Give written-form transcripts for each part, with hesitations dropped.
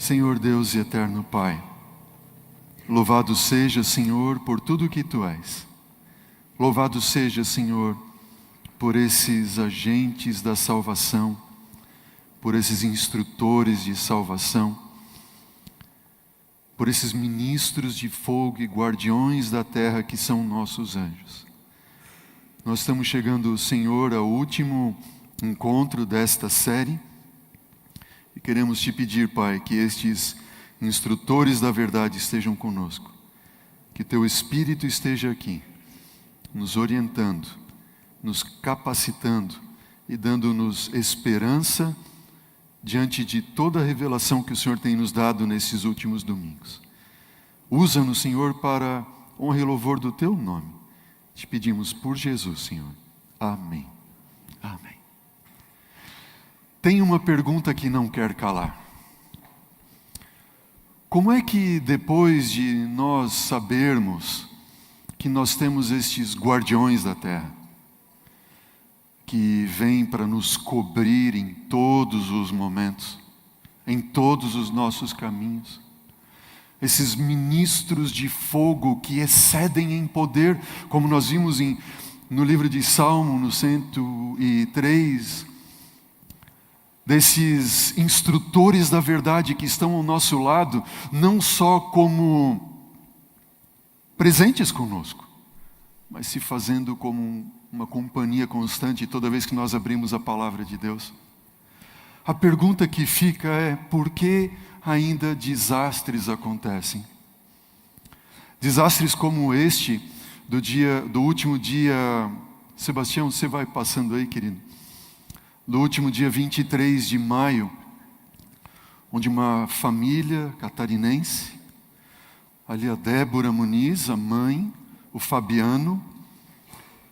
Senhor Deus e eterno Pai, louvado seja, Senhor, por tudo que Tu és. Louvado seja, Senhor, por esses agentes da salvação, por esses instrutores de salvação, por esses ministros de fogo e guardiões da terra que são nossos anjos. Nós estamos chegando, Senhor, ao último encontro desta série e queremos Te pedir, Pai, que estes instrutores da verdade estejam conosco, que Teu Espírito esteja aqui, nos orientando, nos capacitando e dando-nos esperança diante de toda a revelação que o Senhor tem nos dado nesses últimos domingos. Usa-nos, Senhor, para honra e louvor do Teu nome. Te pedimos por Jesus, Senhor. Amém. Amém. Tem uma pergunta que não quer calar. Como é que depois de nós sabermos que nós temos estes guardiões da terra, que vêm para nos cobrir em todos os momentos, em todos os nossos caminhos, esses ministros de fogo que excedem em poder, como nós vimos no livro de Salmo, no 103, desses instrutores da verdade que estão ao nosso lado, não só como presentes conosco, mas se fazendo como uma companhia constante toda vez que nós abrimos a palavra de Deus. A pergunta que fica é: por que ainda desastres acontecem? Desastres como este do último dia. Sebastião, você vai passando aí, querido. Do último dia 23 de maio, onde uma família catarinense, ali a Débora Muniz, a mãe, o Fabiano,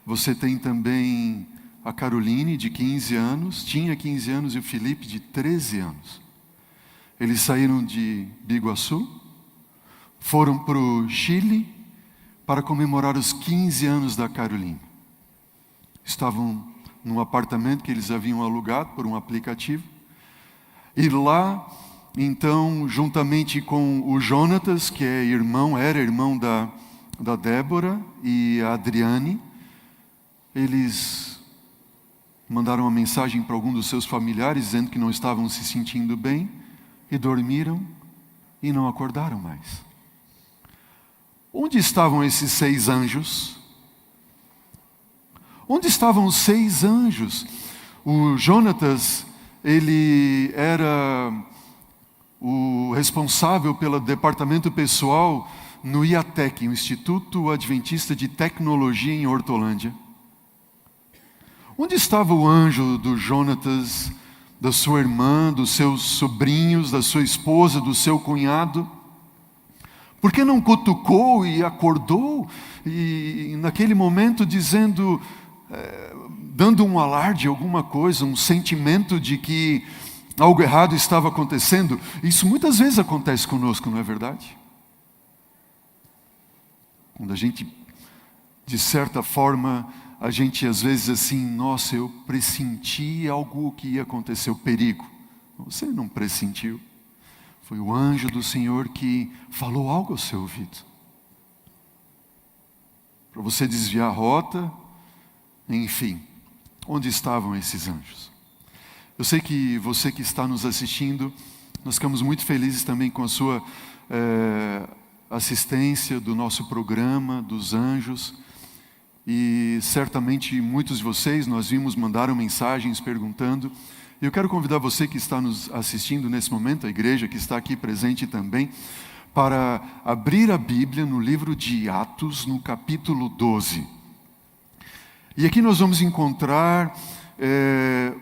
você tem também a Caroline, de 15 anos, tinha 15 anos, e o Felipe, de 13 anos. Eles saíram de Biguaçu, foram para o Chile para comemorar os 15 anos da Caroline. Estavam num apartamento que eles haviam alugado por um aplicativo. E lá, então, juntamente com o Jonatas, que era irmão da Débora, e a Adriane, eles mandaram uma mensagem para algum dos seus familiares, dizendo que não estavam se sentindo bem, e dormiram e não acordaram mais. Onde estavam esses 6 anjos? Onde estavam os 6 anjos? O Jonatas, ele era o responsável pelo departamento pessoal no IATEC, o Instituto Adventista de Tecnologia em Hortolândia. Onde estava o anjo do Jonatas, da sua irmã, dos seus sobrinhos, da sua esposa, do seu cunhado? Por que não cutucou e acordou, e naquele momento dando um alarde, alguma coisa, um sentimento de que algo errado estava acontecendo? Isso muitas vezes acontece conosco, não é verdade? Quando a gente, de certa forma, a gente às vezes assim: nossa, eu pressenti algo que ia acontecer, o perigo. Você não pressentiu. Foi o anjo do Senhor que falou algo ao seu ouvido, para você desviar a rota. Enfim, onde estavam esses anjos? Eu sei que você que está nos assistindo, nós ficamos muito felizes também com a sua assistência do nosso programa dos anjos. E certamente muitos de vocês, nós vimos, mandaram mensagens perguntando. E eu quero convidar você que está nos assistindo nesse momento, a igreja que está aqui presente também, para abrir a Bíblia no livro de Atos, no capítulo 12. E aqui nós vamos encontrar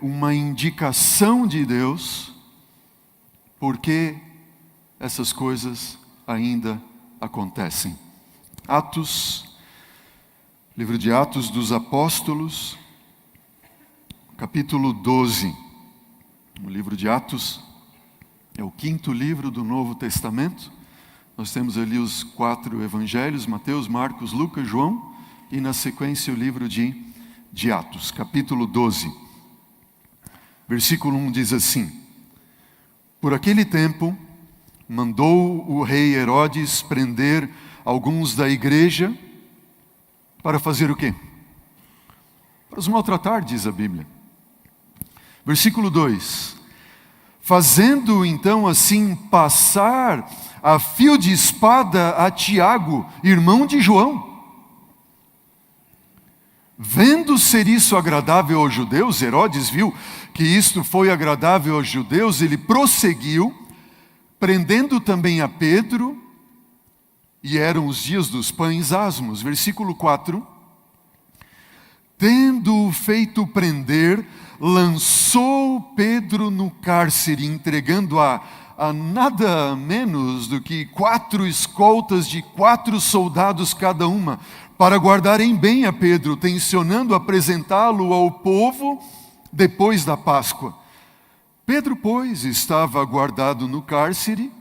uma indicação de Deus porque essas coisas ainda acontecem. Livro de Atos dos Apóstolos, capítulo 12. O livro de Atos é o 5º livro do Novo Testamento. Nós temos ali os 4 evangelhos: Mateus, Marcos, Lucas, João, e na sequência o livro de Atos, capítulo 12. Versículo 1 diz assim: Por aquele tempo, mandou o rei Herodes prender alguns da igreja para fazer o quê? Para os maltratar, diz a Bíblia. Versículo 2. Fazendo então assim passar a fio de espada a Tiago, irmão de João. Vendo ser isso agradável aos judeus, Herodes viu que isto foi agradável aos judeus, ele prosseguiu, prendendo também a Pedro, e eram os dias dos pães asmos. Versículo 4. Tendo-o feito prender, lançou Pedro no cárcere, entregando a nada menos do que 4 escoltas de 4 soldados cada uma, para guardarem bem a Pedro, tencionando apresentá-lo ao povo depois da Páscoa. Pedro, pois, estava guardado no cárcere,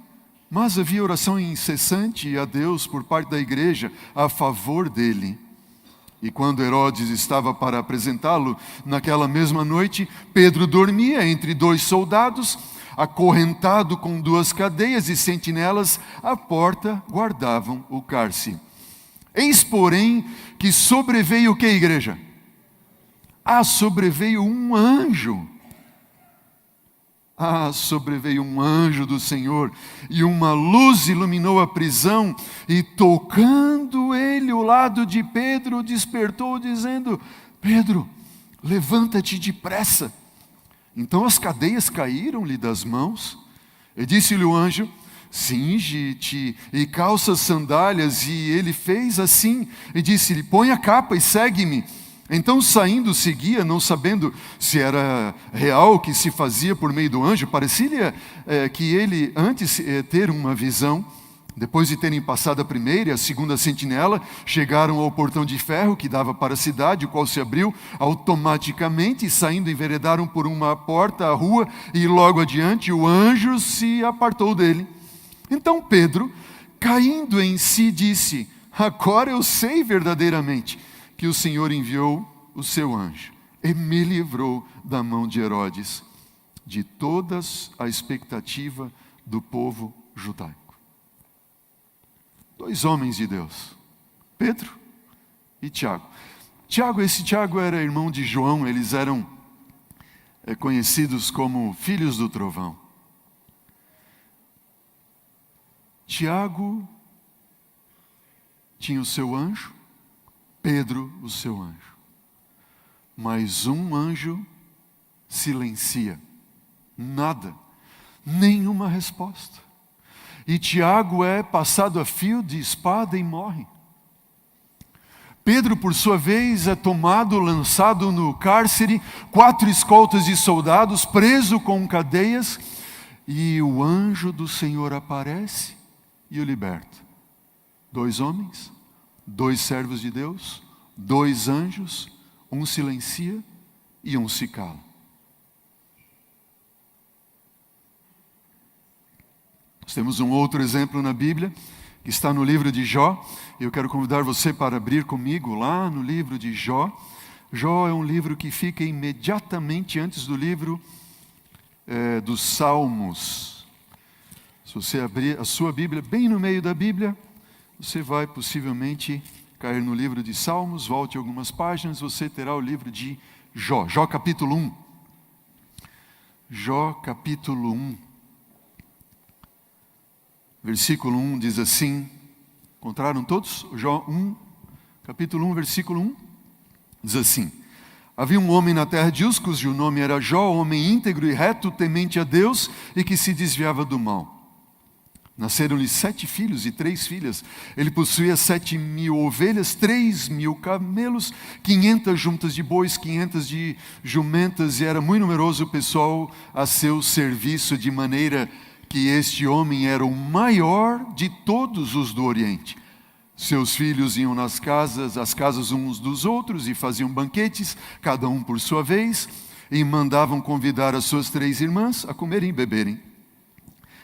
mas havia oração incessante a Deus por parte da igreja a favor dele. E quando Herodes estava para apresentá-lo, naquela mesma noite, Pedro dormia entre 2 soldados, acorrentado com 2 cadeias, e sentinelas à porta guardavam o cárcere. Eis, porém, que sobreveio o que, igreja? Sobreveio um anjo. Sobreveio um anjo do Senhor, e uma luz iluminou a prisão, e tocando ele o lado de Pedro, despertou, dizendo: Pedro, levanta-te depressa. Então as cadeias caíram-lhe das mãos, e disse-lhe o anjo: cinge-te e calça as sandálias. E ele fez assim, e disse-lhe: põe a capa e segue-me. Então, saindo, seguia, não sabendo se era real o que se fazia por meio do anjo. Parecia que ele, antes ter uma visão, depois de terem passado a primeira e a segunda sentinela, chegaram ao portão de ferro que dava para a cidade, o qual se abriu automaticamente, e saindo enveredaram por uma porta à rua, e logo adiante o anjo se apartou dele. Então Pedro, caindo em si, disse: agora eu sei verdadeiramente que o Senhor enviou o seu anjo e me livrou da mão de Herodes, de toda a expectativa do povo judaico. 2 homens de Deus, Pedro e Tiago. Esse Tiago era irmão de João, eles eram conhecidos como filhos do trovão. Tiago tinha o seu anjo, Pedro o seu anjo. Mas um anjo silencia, nada, nenhuma resposta. E Tiago é passado a fio de espada e morre. Pedro, por sua vez, é tomado, lançado no cárcere, 4 escoltas de soldados, preso com cadeias, e o anjo do Senhor aparece e o liberta. 2 homens, 2 servos de Deus, 2 anjos, um silencia e um se cala. Nós temos um outro exemplo na Bíblia, que está no livro de Jó. Eu quero convidar você para abrir comigo lá no livro de Jó. Jó é um livro que fica imediatamente antes do livro dos Salmos. Se você abrir a sua Bíblia bem no meio da Bíblia, você vai possivelmente cair no livro de Salmos, volte algumas páginas, você terá o livro de Jó. Jó capítulo 1. Jó capítulo 1. Versículo 1 diz assim, encontraram todos? Jó 1, capítulo 1, versículo 1, diz assim: havia um homem na terra de Uz, cujo nome era Jó, homem íntegro e reto, temente a Deus, e que se desviava do mal. Nasceram-lhe 7 filhos e 3 filhas. Ele possuía 7.000 ovelhas, 3.000 camelos, 500 juntas de bois, 500 de jumentas, e era muito numeroso o pessoal a seu serviço, de maneira que este homem era o maior de todos os do Oriente. Seus filhos iam nas casas, as casas uns dos outros, e faziam banquetes, cada um por sua vez, e mandavam convidar as suas 3 irmãs a comerem e beberem.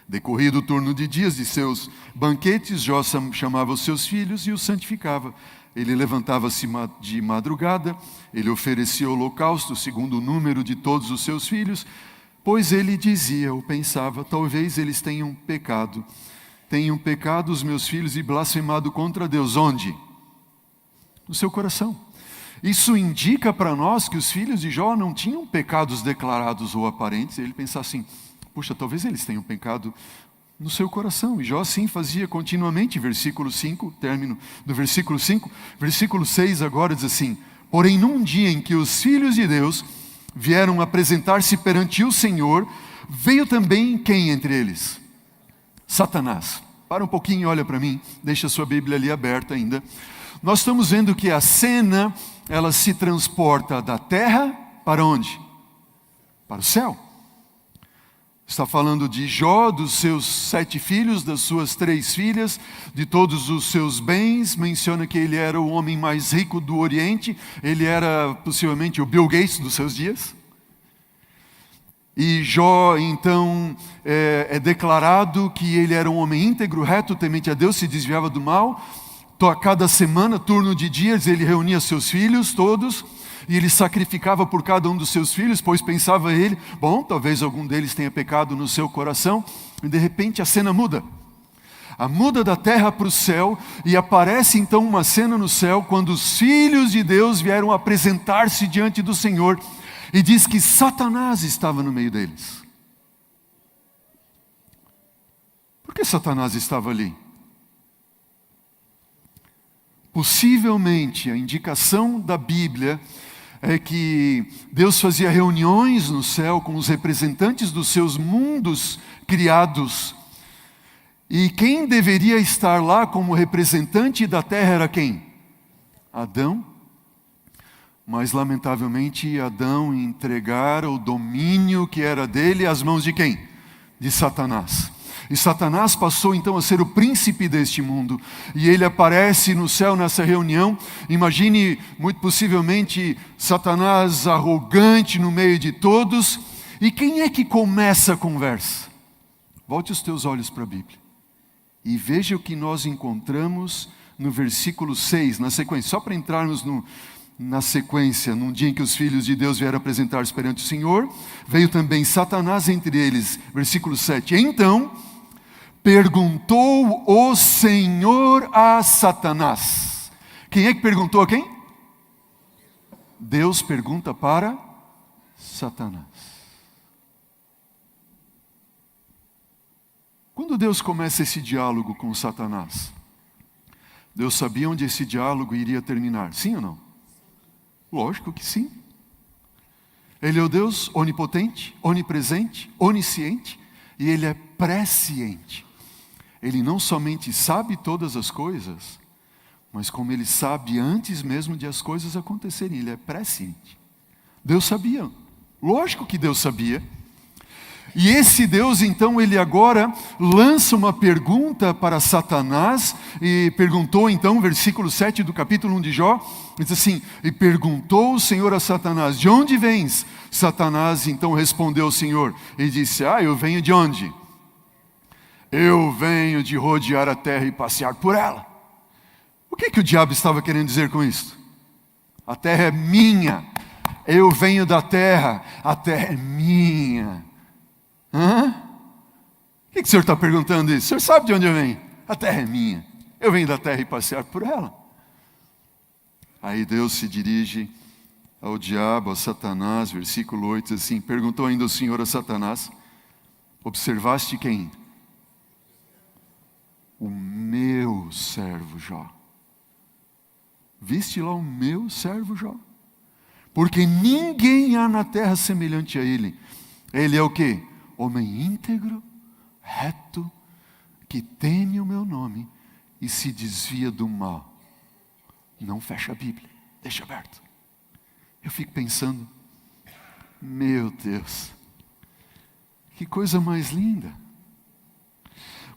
Decorrido o turno de dias de seus banquetes, Jó chamava os seus filhos e os santificava. Ele levantava-se de madrugada, ele oferecia holocausto segundo o número de todos os seus filhos, Pois ele dizia, ou pensava, talvez eles tenham pecado os meus filhos e blasfemado contra Deus. Onde? No seu coração. Isso indica para nós que os filhos de Jó não tinham pecados declarados ou aparentes. Ele pensava assim, puxa, talvez eles tenham pecado no seu coração. E Jó sim fazia continuamente. Versículo 5, término do versículo 5. Versículo 6 agora diz assim, porém num dia em que os filhos de Deus vieram apresentar-se perante o Senhor, veio também quem entre eles? Satanás. Para um pouquinho e olha para mim, deixa a sua Bíblia ali aberta ainda. Nós estamos vendo que a cena, ela se transporta da terra para onde? Para o céu. Está falando de Jó, dos seus 7 filhos, das suas 3 filhas, de todos os seus bens. Menciona que ele era o homem mais rico do Oriente. Ele era possivelmente o Bill Gates dos seus dias. E Jó, então, é declarado que ele era um homem íntegro, reto, temente a Deus, se desviava do mal. A cada semana, turno de dias, ele reunia seus filhos todos, e ele sacrificava por cada um dos seus filhos, pois pensava ele, bom, talvez algum deles tenha pecado no seu coração, e de repente a cena muda. Muda da terra para o céu, e aparece então uma cena no céu, quando os filhos de Deus vieram apresentar-se diante do Senhor, e diz que Satanás estava no meio deles. Por que Satanás estava ali? Possivelmente, a indicação da Bíblia é que Deus fazia reuniões no céu com os representantes dos seus mundos criados. E quem deveria estar lá como representante da terra era quem? Adão. Mas, lamentavelmente, Adão entregara o domínio que era dele às mãos de quem? De Satanás. E Satanás passou então a ser o príncipe deste mundo. E ele aparece no céu nessa reunião. Imagine, muito possivelmente, Satanás arrogante no meio de todos. E quem é que começa a conversa? Volte os teus olhos para a Bíblia. E veja o que nós encontramos no versículo 6, na sequência. Só para entrarmos na sequência, num dia em que os filhos de Deus vieram apresentar-se perante o Senhor, veio também Satanás entre eles. Versículo 7. Então perguntou o Senhor a Satanás. Quem é que perguntou a quem? Deus pergunta para Satanás. Quando Deus começa esse diálogo com Satanás, Deus sabia onde esse diálogo iria terminar, sim ou não? Lógico que sim. Ele é o Deus onipotente, onipresente, onisciente, e Ele é presciente. Ele não somente sabe todas as coisas, mas como Ele sabe antes mesmo de as coisas acontecerem, Ele é presciente. Deus sabia, lógico que Deus sabia. E esse Deus, então, ele agora lança uma pergunta para Satanás, e perguntou então, versículo 7 do capítulo 1 de Jó, diz assim, e perguntou o Senhor a Satanás, de onde vens? Satanás então respondeu ao Senhor, e disse, eu venho de onde? Eu venho de rodear a terra e passear por ela. O que o diabo estava querendo dizer com isso? A terra é minha, eu venho da terra, a terra é minha. Hã? Por que o senhor está perguntando isso? O senhor sabe de onde eu venho? A terra é minha, eu venho da terra e passear por ela. Aí Deus se dirige ao diabo, a Satanás, versículo 8, assim, perguntou ainda o Senhor a Satanás, observaste quem? O meu servo Jó. Viste lá o meu servo Jó? Porque ninguém há na terra semelhante a ele. Ele é o quê? Homem íntegro, reto, que teme o meu nome e se desvia do mal. Não fecha a Bíblia, deixa aberto. Eu fico pensando, meu Deus, que coisa mais linda.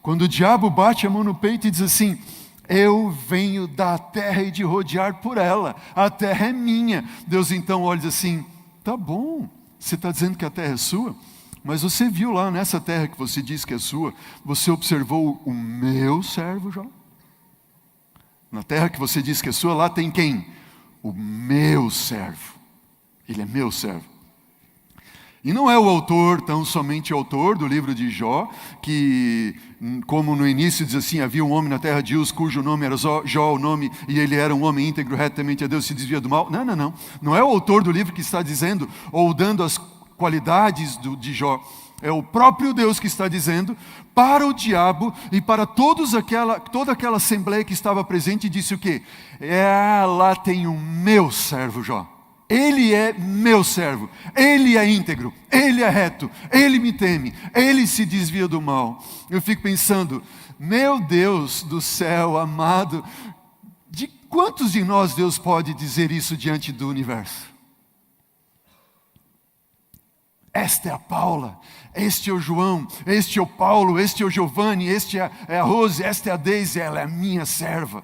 Quando o diabo bate a mão no peito e diz assim, eu venho da terra e de rodear por ela, a terra é minha. Deus então olha e diz assim, tá bom, você está dizendo que a terra é sua? Mas você viu lá nessa terra que você diz que é sua, você observou o meu servo Jó? Na terra que você diz que é sua, lá tem quem? O meu servo. Ele é meu servo. E não é o autor, tão somente o autor do livro de Jó, que, como no início diz assim, havia um homem na terra de Uz, cujo nome era Jó, o nome, e ele era um homem íntegro, retamente a Deus, se desvia do mal. Não. Não é o autor do livro que está dizendo, ou dando as qualidades de Jó. É o próprio Deus que está dizendo para o diabo e para toda aquela assembleia que estava presente, e disse o quê? Lá tem o meu servo Jó. Ele é meu servo, ele é íntegro, ele é reto, ele me teme, ele se desvia do mal. Eu fico pensando, meu Deus do céu amado, de quantos de nós Deus pode dizer isso diante do universo? Esta é a Paula, este é o João, este é o Paulo, este é o Giovanni, este é a Rose, esta é a Deise, ela é a minha serva.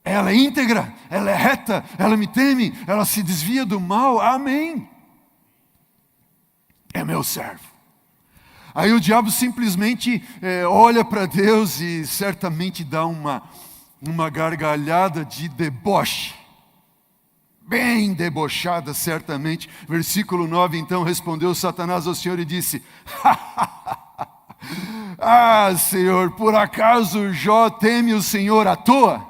Ela é íntegra, ela é reta, ela me teme, ela se desvia do mal, amém. É meu servo. Aí o diabo simplesmente olha para Deus e certamente dá uma gargalhada de deboche. Bem debochada, certamente. Versículo 9, então, respondeu Satanás ao Senhor e disse: Ah, Senhor, por acaso Jó teme o Senhor à toa?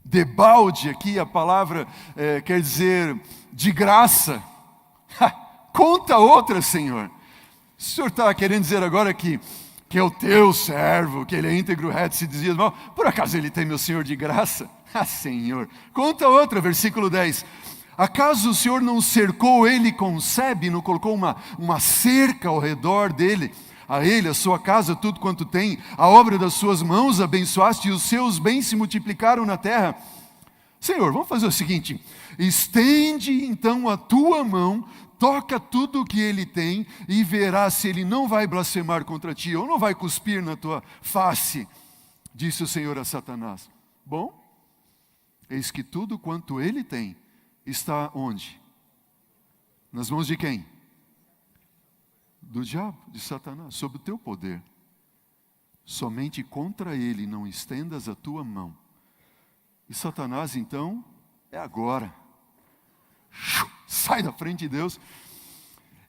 Debalde, aqui a palavra quer dizer de graça. Conta outra, Senhor. O Senhor está querendo dizer agora que é o teu servo, que ele é íntegro, reto, se desvia do mal. Por acaso ele teme o Senhor de graça? Ah, Senhor. Conta outra, versículo 10. Acaso o Senhor não cercou ele com sebe, não colocou uma cerca ao redor dele? A ele, a sua casa, tudo quanto tem, a obra das suas mãos abençoaste, e os seus bens se multiplicaram na terra. Senhor, vamos fazer o seguinte: estende então a tua mão, toca tudo o que ele tem, e verás se ele não vai blasfemar contra ti, ou não vai cuspir na tua face, disse o Senhor a Satanás. Bom, eis que tudo quanto ele tem está onde? Nas mãos de quem? Do diabo, de Satanás, sob o teu poder. Somente contra ele não estendas a tua mão. E Satanás, então, é agora. Sai da frente de Deus.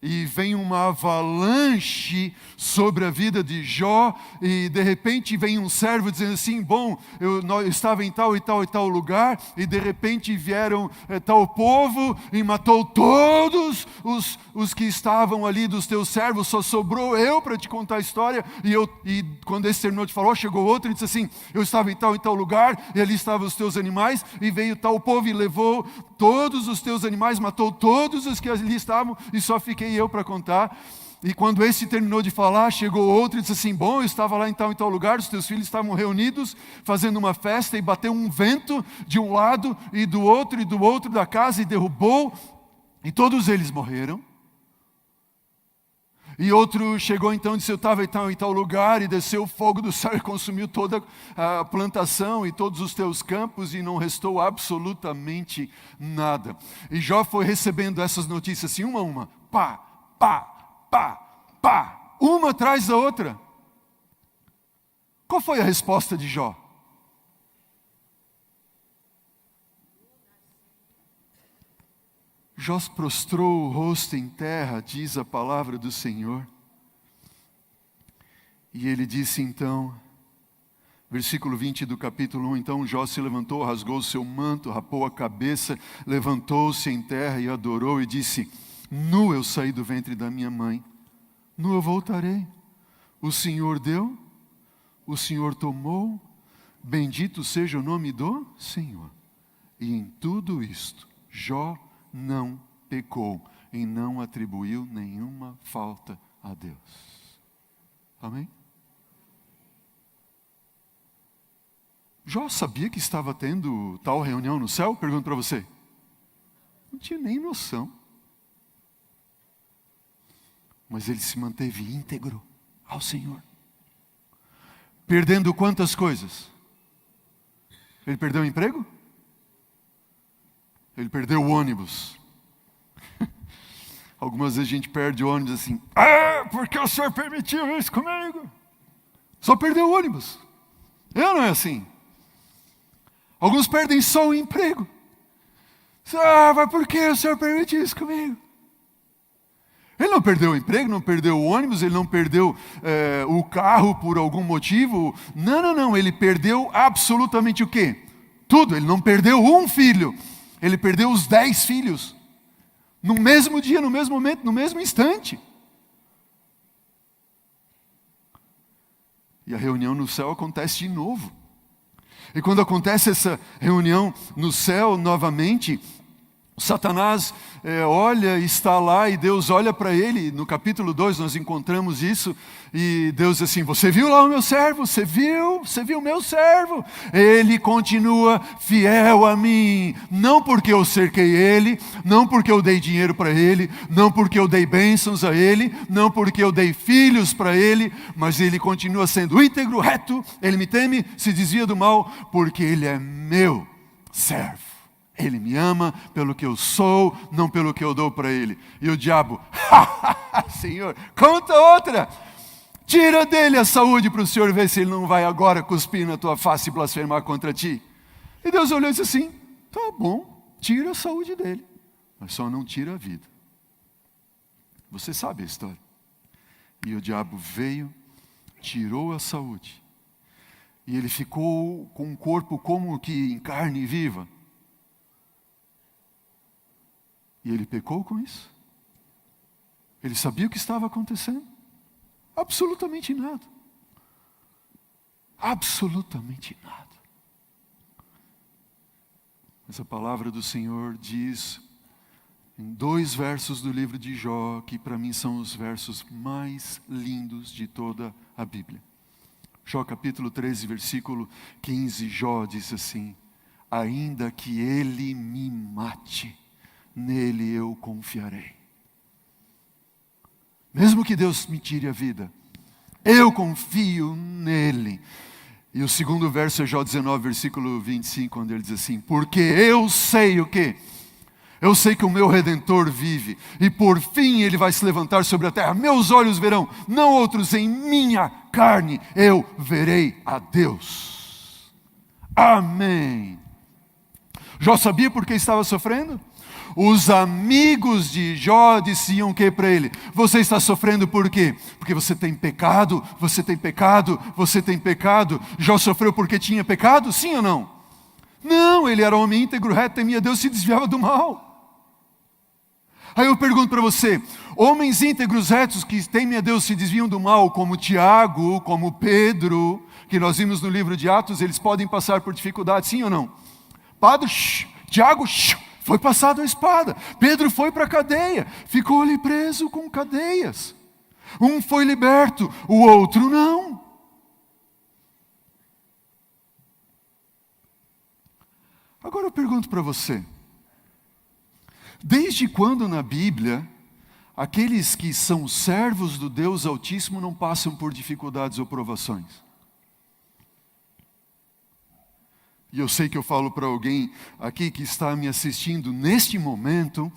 E vem uma avalanche sobre a vida de Jó, e de repente vem um servo dizendo assim: bom, eu estava em tal e tal e tal lugar, e de repente vieram tal povo, e matou todos os que estavam ali dos teus servos, só sobrou eu para te contar a história. E quando esse terminou de falar, chegou outro e disse assim: eu estava em tal e tal lugar, e ali estavam os teus animais, e veio tal povo e levou todos os teus animais, matou todos os que ali estavam, e só fiquei eu para contar. E quando esse terminou de falar, chegou outro e disse assim: bom, eu estava lá em tal e tal lugar, os teus filhos estavam reunidos, fazendo uma festa, e bateu um vento de um lado e do outro da casa, e derrubou, e todos eles morreram. E outro chegou então e disse: eu estava em tal lugar, e desceu o fogo do céu e consumiu toda a plantação e todos os teus campos, e não restou absolutamente nada. E Jó foi recebendo essas notícias assim, uma a uma, pá, uma atrás da outra. Qual foi a resposta de Jó? Jó prostrou o rosto em terra, diz a palavra do Senhor. E ele disse então, versículo 20 do capítulo 1, então Jó se levantou, rasgou o seu manto, rapou a cabeça, levantou-se em terra e adorou e disse: nu eu saí do ventre da minha mãe, nu eu voltarei. O Senhor deu, o Senhor tomou, bendito seja o nome do Senhor. E em tudo isto, Jó não pecou e não atribuiu nenhuma falta a Deus. Amém? Jó sabia que estava tendo tal reunião no céu? Pergunto para você. Não tinha nem noção. Mas ele se manteve íntegro ao Senhor. Perdendo quantas coisas? Ele perdeu o emprego? Ele perdeu o ônibus. Algumas vezes a gente perde o ônibus assim: porque o Senhor permitiu isso comigo. Só perdeu o ônibus. Não é assim. Alguns perdem só o emprego. Mas por que o Senhor permitiu isso comigo? Ele não perdeu o emprego, não perdeu o ônibus, ele não perdeu o carro por algum motivo. Não. Ele perdeu absolutamente o quê? Tudo. Ele não perdeu um filho. Ele perdeu os 10 filhos. No mesmo dia, no mesmo momento, no mesmo instante. E a reunião no céu acontece de novo. E quando acontece essa reunião no céu novamente, Satanás olha, está lá, e Deus olha para ele. No capítulo 2 nós encontramos isso, e Deus diz assim: você viu lá o meu servo? Você viu o meu servo? Ele continua fiel a mim, não porque eu cerquei ele, não porque eu dei dinheiro para ele, não porque eu dei bênçãos a ele, não porque eu dei filhos para ele, mas ele continua sendo íntegro, reto, ele me teme, se desvia do mal, porque ele é meu servo. Ele me ama pelo que eu sou, não pelo que eu dou para ele. E o diabo, Senhor, conta outra. Tira dele a saúde para o Senhor ver se ele não vai agora cuspir na tua face e blasfemar contra ti. E Deus olhou e disse assim: tá bom, tira a saúde dele, mas só não tira a vida. Você sabe a história. E o diabo veio, tirou a saúde. E ele ficou com um corpo como que em carne viva. E ele pecou com isso? Ele sabia o que estava acontecendo? Absolutamente nada. Absolutamente nada. Mas a palavra do Senhor diz, em 2 versos do livro de Jó, que para mim são os versos mais lindos de toda a Bíblia. Jó capítulo 13, versículo 15, Jó diz assim: ainda que ele me mate, nele eu confiarei. Mesmo que Deus me tire a vida, eu confio nele. E o segundo verso é Jó 19, versículo 25, quando ele diz assim: porque eu sei o quê? Eu sei que o meu Redentor vive, e por fim ele vai se levantar sobre a terra. Meus olhos verão, não outros, em minha carne eu verei a Deus. Amém. Jó sabia por que estava sofrendo? Os amigos de Jó diziam o que para ele? Você está sofrendo por quê? Porque você tem pecado, você tem pecado, você tem pecado. Jó sofreu porque tinha pecado? Sim ou não? Não, ele era homem íntegro, reto, temia Deus, se desviava do mal. Aí eu pergunto para você, homens íntegros, retos, que temem a Deus, se desviam do mal, como Tiago, como Pedro, que nós vimos no livro de Atos, eles podem passar por dificuldades, sim ou não? Padre, Tiago, foi passado a espada. Pedro foi para a cadeia, ficou ali preso com cadeias. Um foi liberto, o outro não. Agora eu pergunto para você, desde quando na Bíblia, aqueles que são servos do Deus Altíssimo não passam por dificuldades ou provações? E eu sei que eu falo para alguém aqui que está me assistindo neste momento,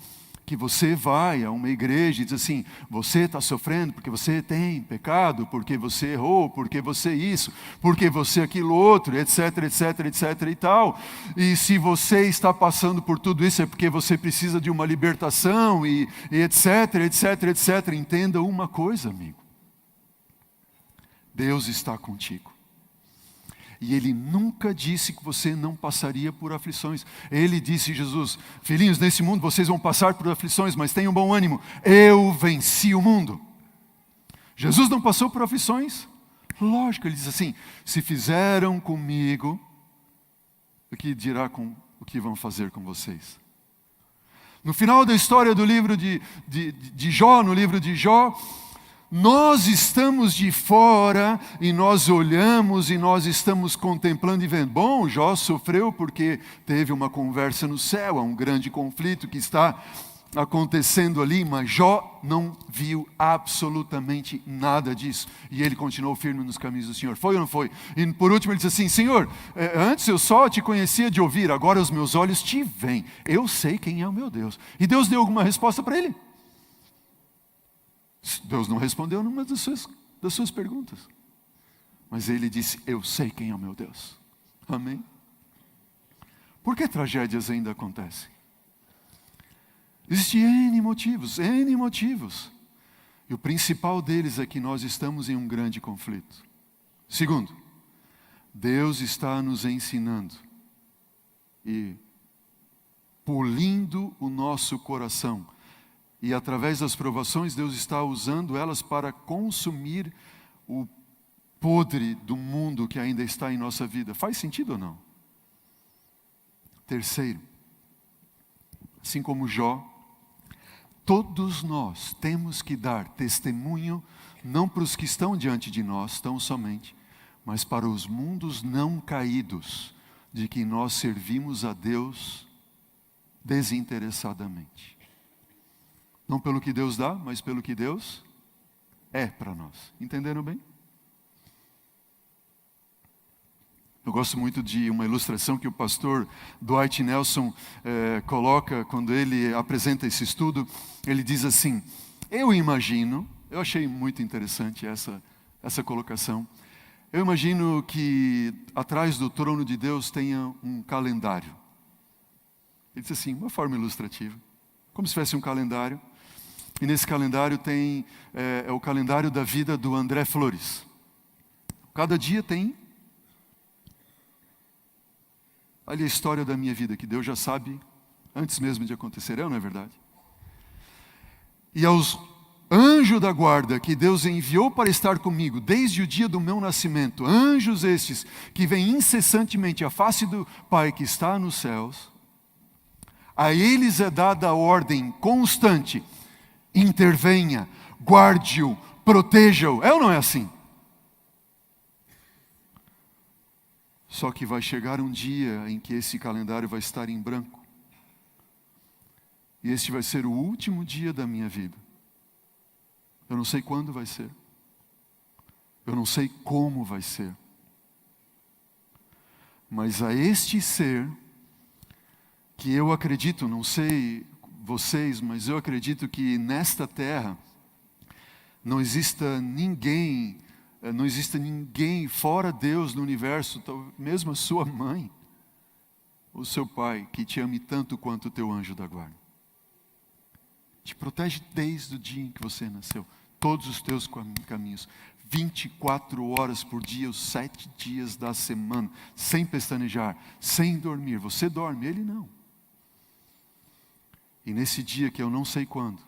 que você vai a uma igreja e diz assim: você está sofrendo porque você tem pecado, porque você errou, porque você isso, porque você aquilo outro, etc, etc, etc e tal. E se você está passando por tudo isso é porque você precisa de uma libertação e etc, etc, etc. Entenda uma coisa, amigo. Deus está contigo. E Ele nunca disse que você não passaria por aflições. Ele disse, Jesus: filhinhos, nesse mundo vocês vão passar por aflições, mas tenham bom ânimo, eu venci o mundo. Jesus não passou por aflições? Lógico, Ele diz assim: se fizeram comigo, o que dirá com o que vão fazer com vocês? No final da história do livro de Jó, no livro de Jó, nós estamos de fora e nós olhamos e nós estamos contemplando e vendo. Bom, Jó sofreu porque teve uma conversa no céu, há um grande conflito que está acontecendo ali, mas Jó não viu absolutamente nada disso. E ele continuou firme nos caminhos do Senhor. Foi ou não foi? E por último ele disse assim: Senhor, antes eu só te conhecia de ouvir, agora os meus olhos te veem. Eu sei quem é o meu Deus. E Deus deu alguma resposta para ele? Deus não respondeu nenhuma das suas perguntas. Mas ele disse: eu sei quem é o meu Deus. Amém? Por que tragédias ainda acontecem? Existem N motivos, N motivos. E o principal deles é que nós estamos em um grande conflito. Segundo, Deus está nos ensinando e polindo o nosso coração. E através das provações, Deus está usando elas para consumir o podre do mundo que ainda está em nossa vida. Faz sentido ou não? Terceiro, assim como Jó, todos nós temos que dar testemunho, não para os que estão diante de nós, tão somente, mas para os mundos não caídos, de que nós servimos a Deus desinteressadamente. Não pelo que Deus dá, mas pelo que Deus é para nós. Entenderam bem? Eu gosto muito de uma ilustração que o pastor Dwight Nelson coloca quando ele apresenta esse estudo. Ele diz assim: eu imagino, eu achei muito interessante essa colocação. Eu imagino que atrás do trono de Deus tenha um calendário. Ele diz assim, uma forma ilustrativa, como se fosse um calendário. E nesse calendário tem o calendário da vida do André Flores. Cada dia tem. Olha a história da minha vida, que Deus já sabe antes mesmo de acontecer, não é verdade? E aos anjos da guarda que Deus enviou para estar comigo desde o dia do meu nascimento, anjos estes que vêm incessantemente à face do Pai que está nos céus, a eles é dada a ordem constante: intervenha, guarde-o, proteja-o. É ou não é assim? Só que vai chegar um dia em que esse calendário vai estar em branco. E este vai ser o último dia da minha vida. Eu não sei quando vai ser. Eu não sei como vai ser. Mas a este ser, que eu acredito, não sei vocês, mas eu acredito que nesta terra não exista ninguém fora Deus no universo, mesmo a sua mãe, o seu pai, que te ame tanto quanto o teu anjo da guarda. Te protege desde o dia em que você nasceu, todos os teus caminhos, 24 horas por dia, os 7 dias da semana, sem pestanejar, sem dormir. Você dorme, ele não. E nesse dia que eu não sei quando,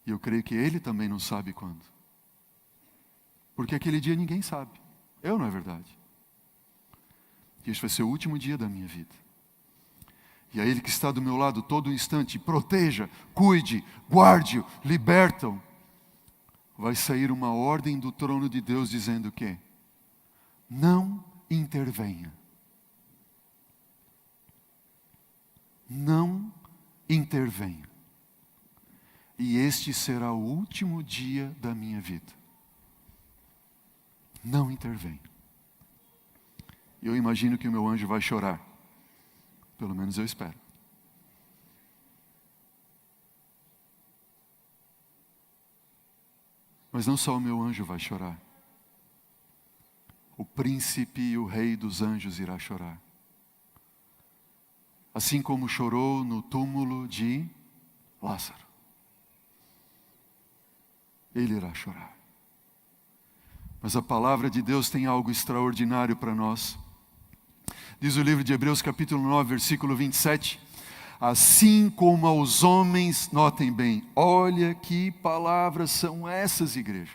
e eu creio que ele também não sabe quando, porque aquele dia ninguém sabe. Não é verdade? E este vai ser o último dia da minha vida. E a Ele que está do meu lado todo instante, proteja, cuide, guarde-o, liberta-o. Vai sair uma ordem do trono de Deus dizendo o quê? Não intervenha. Não intervenha. E este será o último dia da minha vida. Não intervenha. Eu imagino que o meu anjo vai chorar. Pelo menos eu espero. Mas não só o meu anjo vai chorar. O príncipe e o rei dos anjos irá chorar. Assim como chorou no túmulo de Lázaro. Ele irá chorar. Mas a palavra de Deus tem algo extraordinário para nós. Diz o livro de Hebreus capítulo 9, versículo 27. Assim como aos homens, notem bem, olha que palavras são essas, igreja.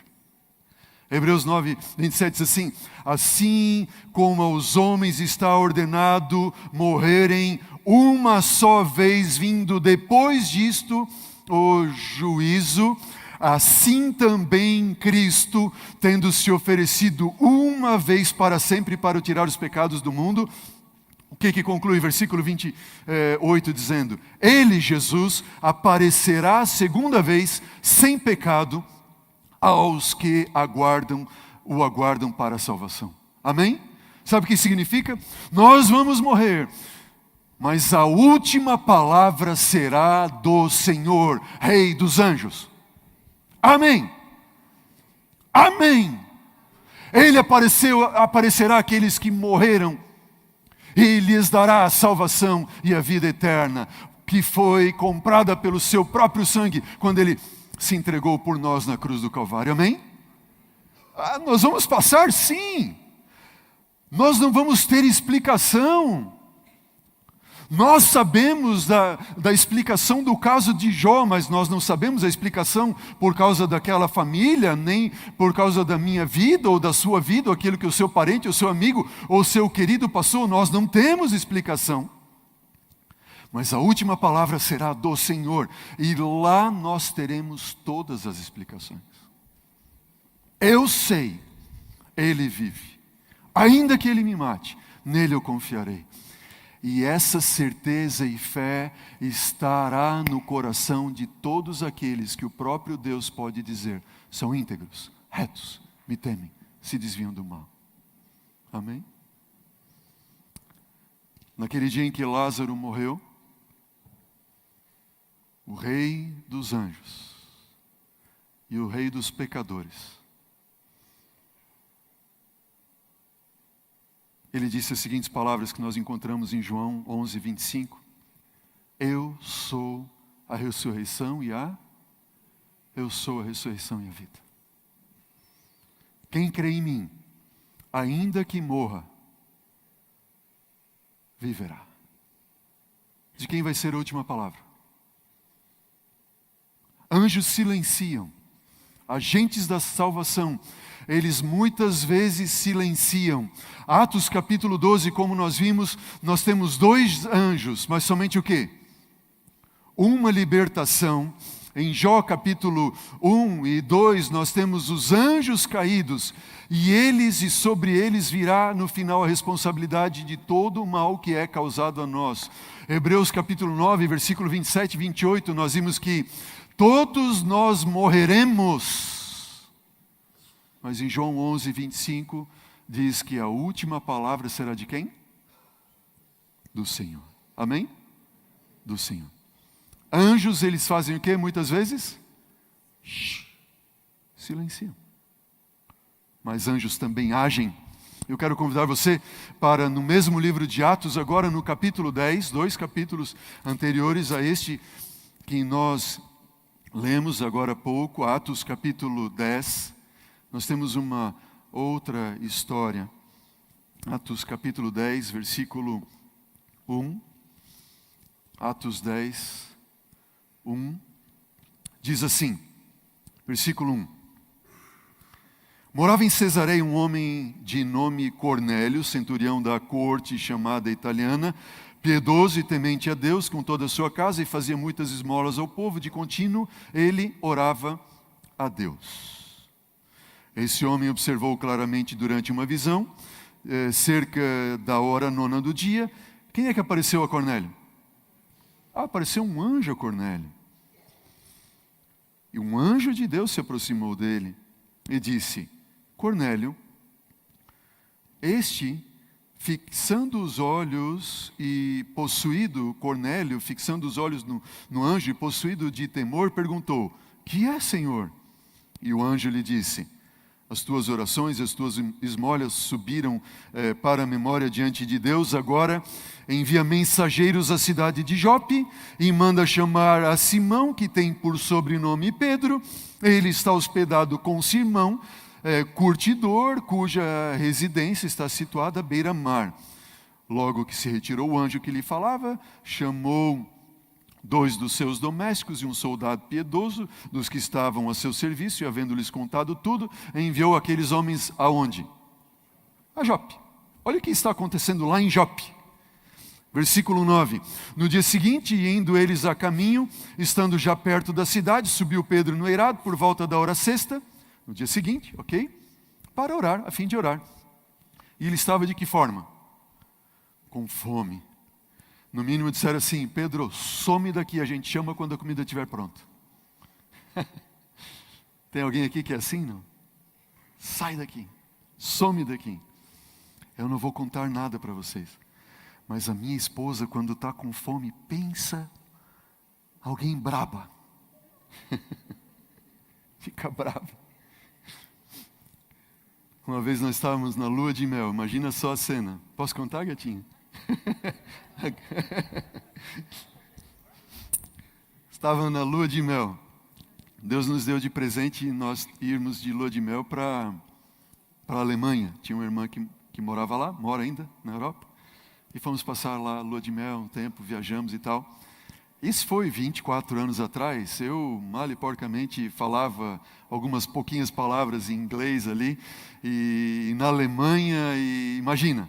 Hebreus 9, 27 diz assim: assim como aos homens está ordenado morrerem uma só vez, vindo depois disto o juízo, assim também Cristo, tendo se oferecido uma vez para sempre para tirar os pecados do mundo. O que conclui o versículo 28 dizendo? Ele, Jesus, aparecerá a segunda vez sem pecado aos que o aguardam para a salvação. Amém? Sabe o que significa? Nós vamos morrer, mas a última palavra será do Senhor, Rei dos anjos. Amém. Amém. Ele aparecerá àqueles que morreram e lhes dará a salvação e a vida eterna, que foi comprada pelo seu próprio sangue, quando ele se entregou por nós na cruz do Calvário, amém? Nós vamos passar, sim. Nós não vamos ter explicação. Nós sabemos da explicação do caso de Jó, mas nós não sabemos a explicação por causa daquela família, nem por causa da minha vida ou da sua vida, ou aquilo que o seu parente, o seu amigo ou o seu querido passou. Nós não temos explicação. Mas a última palavra será do Senhor, e lá nós teremos todas as explicações. Eu sei, Ele vive. Ainda que Ele me mate, nele eu confiarei. E essa certeza e fé estará no coração de todos aqueles que o próprio Deus pode dizer, são íntegros, retos, me temem, se desviam do mal. Amém? Naquele dia em que Lázaro morreu, o rei dos anjos e o rei dos pecadores, ele disse as seguintes palavras que nós encontramos em João 11, 25. Eu sou a ressurreição Eu sou a ressurreição e a vida. Quem crê em mim, ainda que morra, viverá. De quem vai ser a última palavra? Anjos silenciam. Agentes da salvação, eles muitas vezes silenciam. Atos capítulo 12, como nós vimos, nós temos 2 anjos, mas somente o quê? Uma libertação. Em Jó capítulo 1 e 2, nós temos os anjos caídos, e sobre eles virá no final a responsabilidade de todo o mal que é causado a nós. Hebreus capítulo 9, versículo 27 e 28, nós vimos que todos nós morreremos. Mas em João 11, 25, diz que a última palavra será de quem? Do Senhor. Amém? Do Senhor. Anjos, eles fazem o quê muitas vezes? Silenciam. Mas anjos também agem. Eu quero convidar você para, no mesmo livro de Atos, agora no capítulo 10, 2 capítulos anteriores a este que nós lemos agora há pouco, Atos capítulo 10, nós temos uma outra história. Atos capítulo 10, versículo 1. Atos 10, 1. Diz assim, versículo 1. Morava em Cesareia um homem de nome Cornélio, centurião da corte chamada italiana, piedoso e temente a Deus com toda a sua casa, e fazia muitas esmolas ao povo. De contínuo ele orava a Deus. Esse homem observou claramente durante uma visão, cerca da hora 9 do dia. Quem é que apareceu a Cornélio? Apareceu um anjo a Cornélio. E um anjo de Deus se aproximou dele e disse, Cornélio, fixando os olhos e possuído, Cornélio, fixando os olhos no anjo e possuído de temor, perguntou, que é, Senhor? E o anjo lhe disse, as tuas orações, as tuas esmolas subiram para a memória diante de Deus. Agora envia mensageiros à cidade de Jope e manda chamar a Simão, que tem por sobrenome Pedro. Ele está hospedado com Simão, curtidor, cuja residência está situada à beira-mar. Logo que se retirou o anjo que lhe falava, chamou 2 dos seus domésticos e um soldado piedoso, dos que estavam a seu serviço, e havendo-lhes contado tudo, enviou aqueles homens aonde? A Jope. Olha o que está acontecendo lá em Jope. Versículo 9. No dia seguinte, indo eles a caminho, estando já perto da cidade, subiu Pedro no eirado por volta da hora sexta, no dia seguinte, ok? Para orar, a fim de orar. E ele estava de que forma? Com fome. No mínimo disseram assim, Pedro, some daqui, a gente chama quando a comida estiver pronta. Tem alguém aqui que é assim, não? Sai daqui, some daqui. Eu não vou contar nada para vocês. Mas a minha esposa, quando está com fome, pensa alguém braba. Fica brava. Uma vez nós estávamos na lua de mel, imagina só a cena. Posso contar, gatinha? Estavam na lua de mel. Deus nos deu de presente nós irmos de lua de mel para a Alemanha. Tinha uma irmã que morava lá, mora ainda na Europa. E fomos passar lá lua de mel um tempo, viajamos e tal. Isso foi 24 anos atrás. Eu, mal e porcamente, falava algumas pouquinhas palavras em inglês ali. E na Alemanha, e imagina.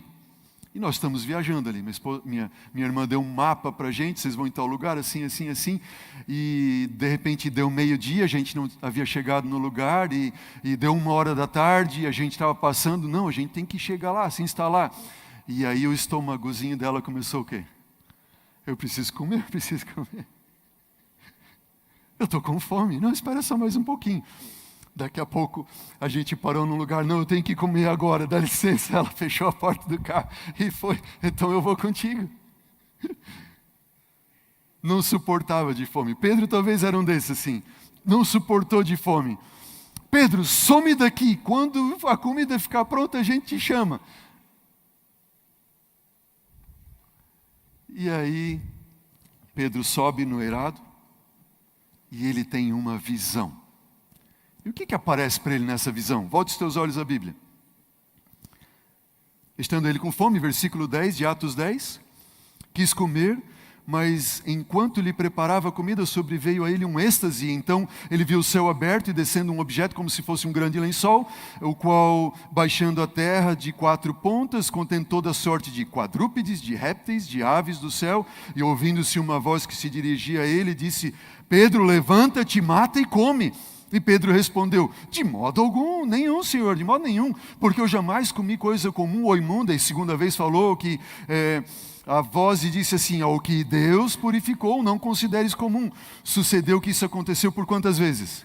E nós estamos viajando ali. Minha irmã deu um mapa para a gente, vocês vão em tal lugar, assim, assim, assim. E de repente deu meio-dia, a gente não havia chegado no lugar, e deu 1h da tarde, e a gente estava passando. Não, a gente tem que chegar lá, se instalar. E aí o estômagozinho dela começou o quê? Eu preciso comer, eu preciso comer. Eu estou com fome. Não, espera só mais um pouquinho. Daqui a pouco a gente parou num lugar, não, eu tenho que comer agora, dá licença. Ela fechou a porta do carro e foi, então eu vou contigo. Não suportava de fome. Pedro talvez era um desses assim, não suportou de fome. Pedro, some daqui, quando a comida ficar pronta a gente te chama. E aí, Pedro sobe no eirado e ele tem uma visão. E o que aparece para ele nessa visão? Volte os teus olhos à Bíblia. Estando ele com fome, versículo 10 de Atos 10, quis comer, mas enquanto lhe preparava a comida, sobreveio a ele um êxtase. Então ele viu o céu aberto e descendo um objeto como se fosse um grande lençol, o qual, baixando a terra de 4 pontas, contém toda sorte de quadrúpedes, de répteis, de aves do céu. E ouvindo-se uma voz que se dirigia a ele, disse: Pedro, levanta-te, mata e come. E Pedro respondeu: de modo algum, nenhum, Senhor, de modo nenhum, porque eu jamais comi coisa comum ou imunda. E segunda vez falou que a voz lhe disse assim: ao que Deus purificou, não consideres comum. Sucedeu que isso aconteceu por quantas vezes?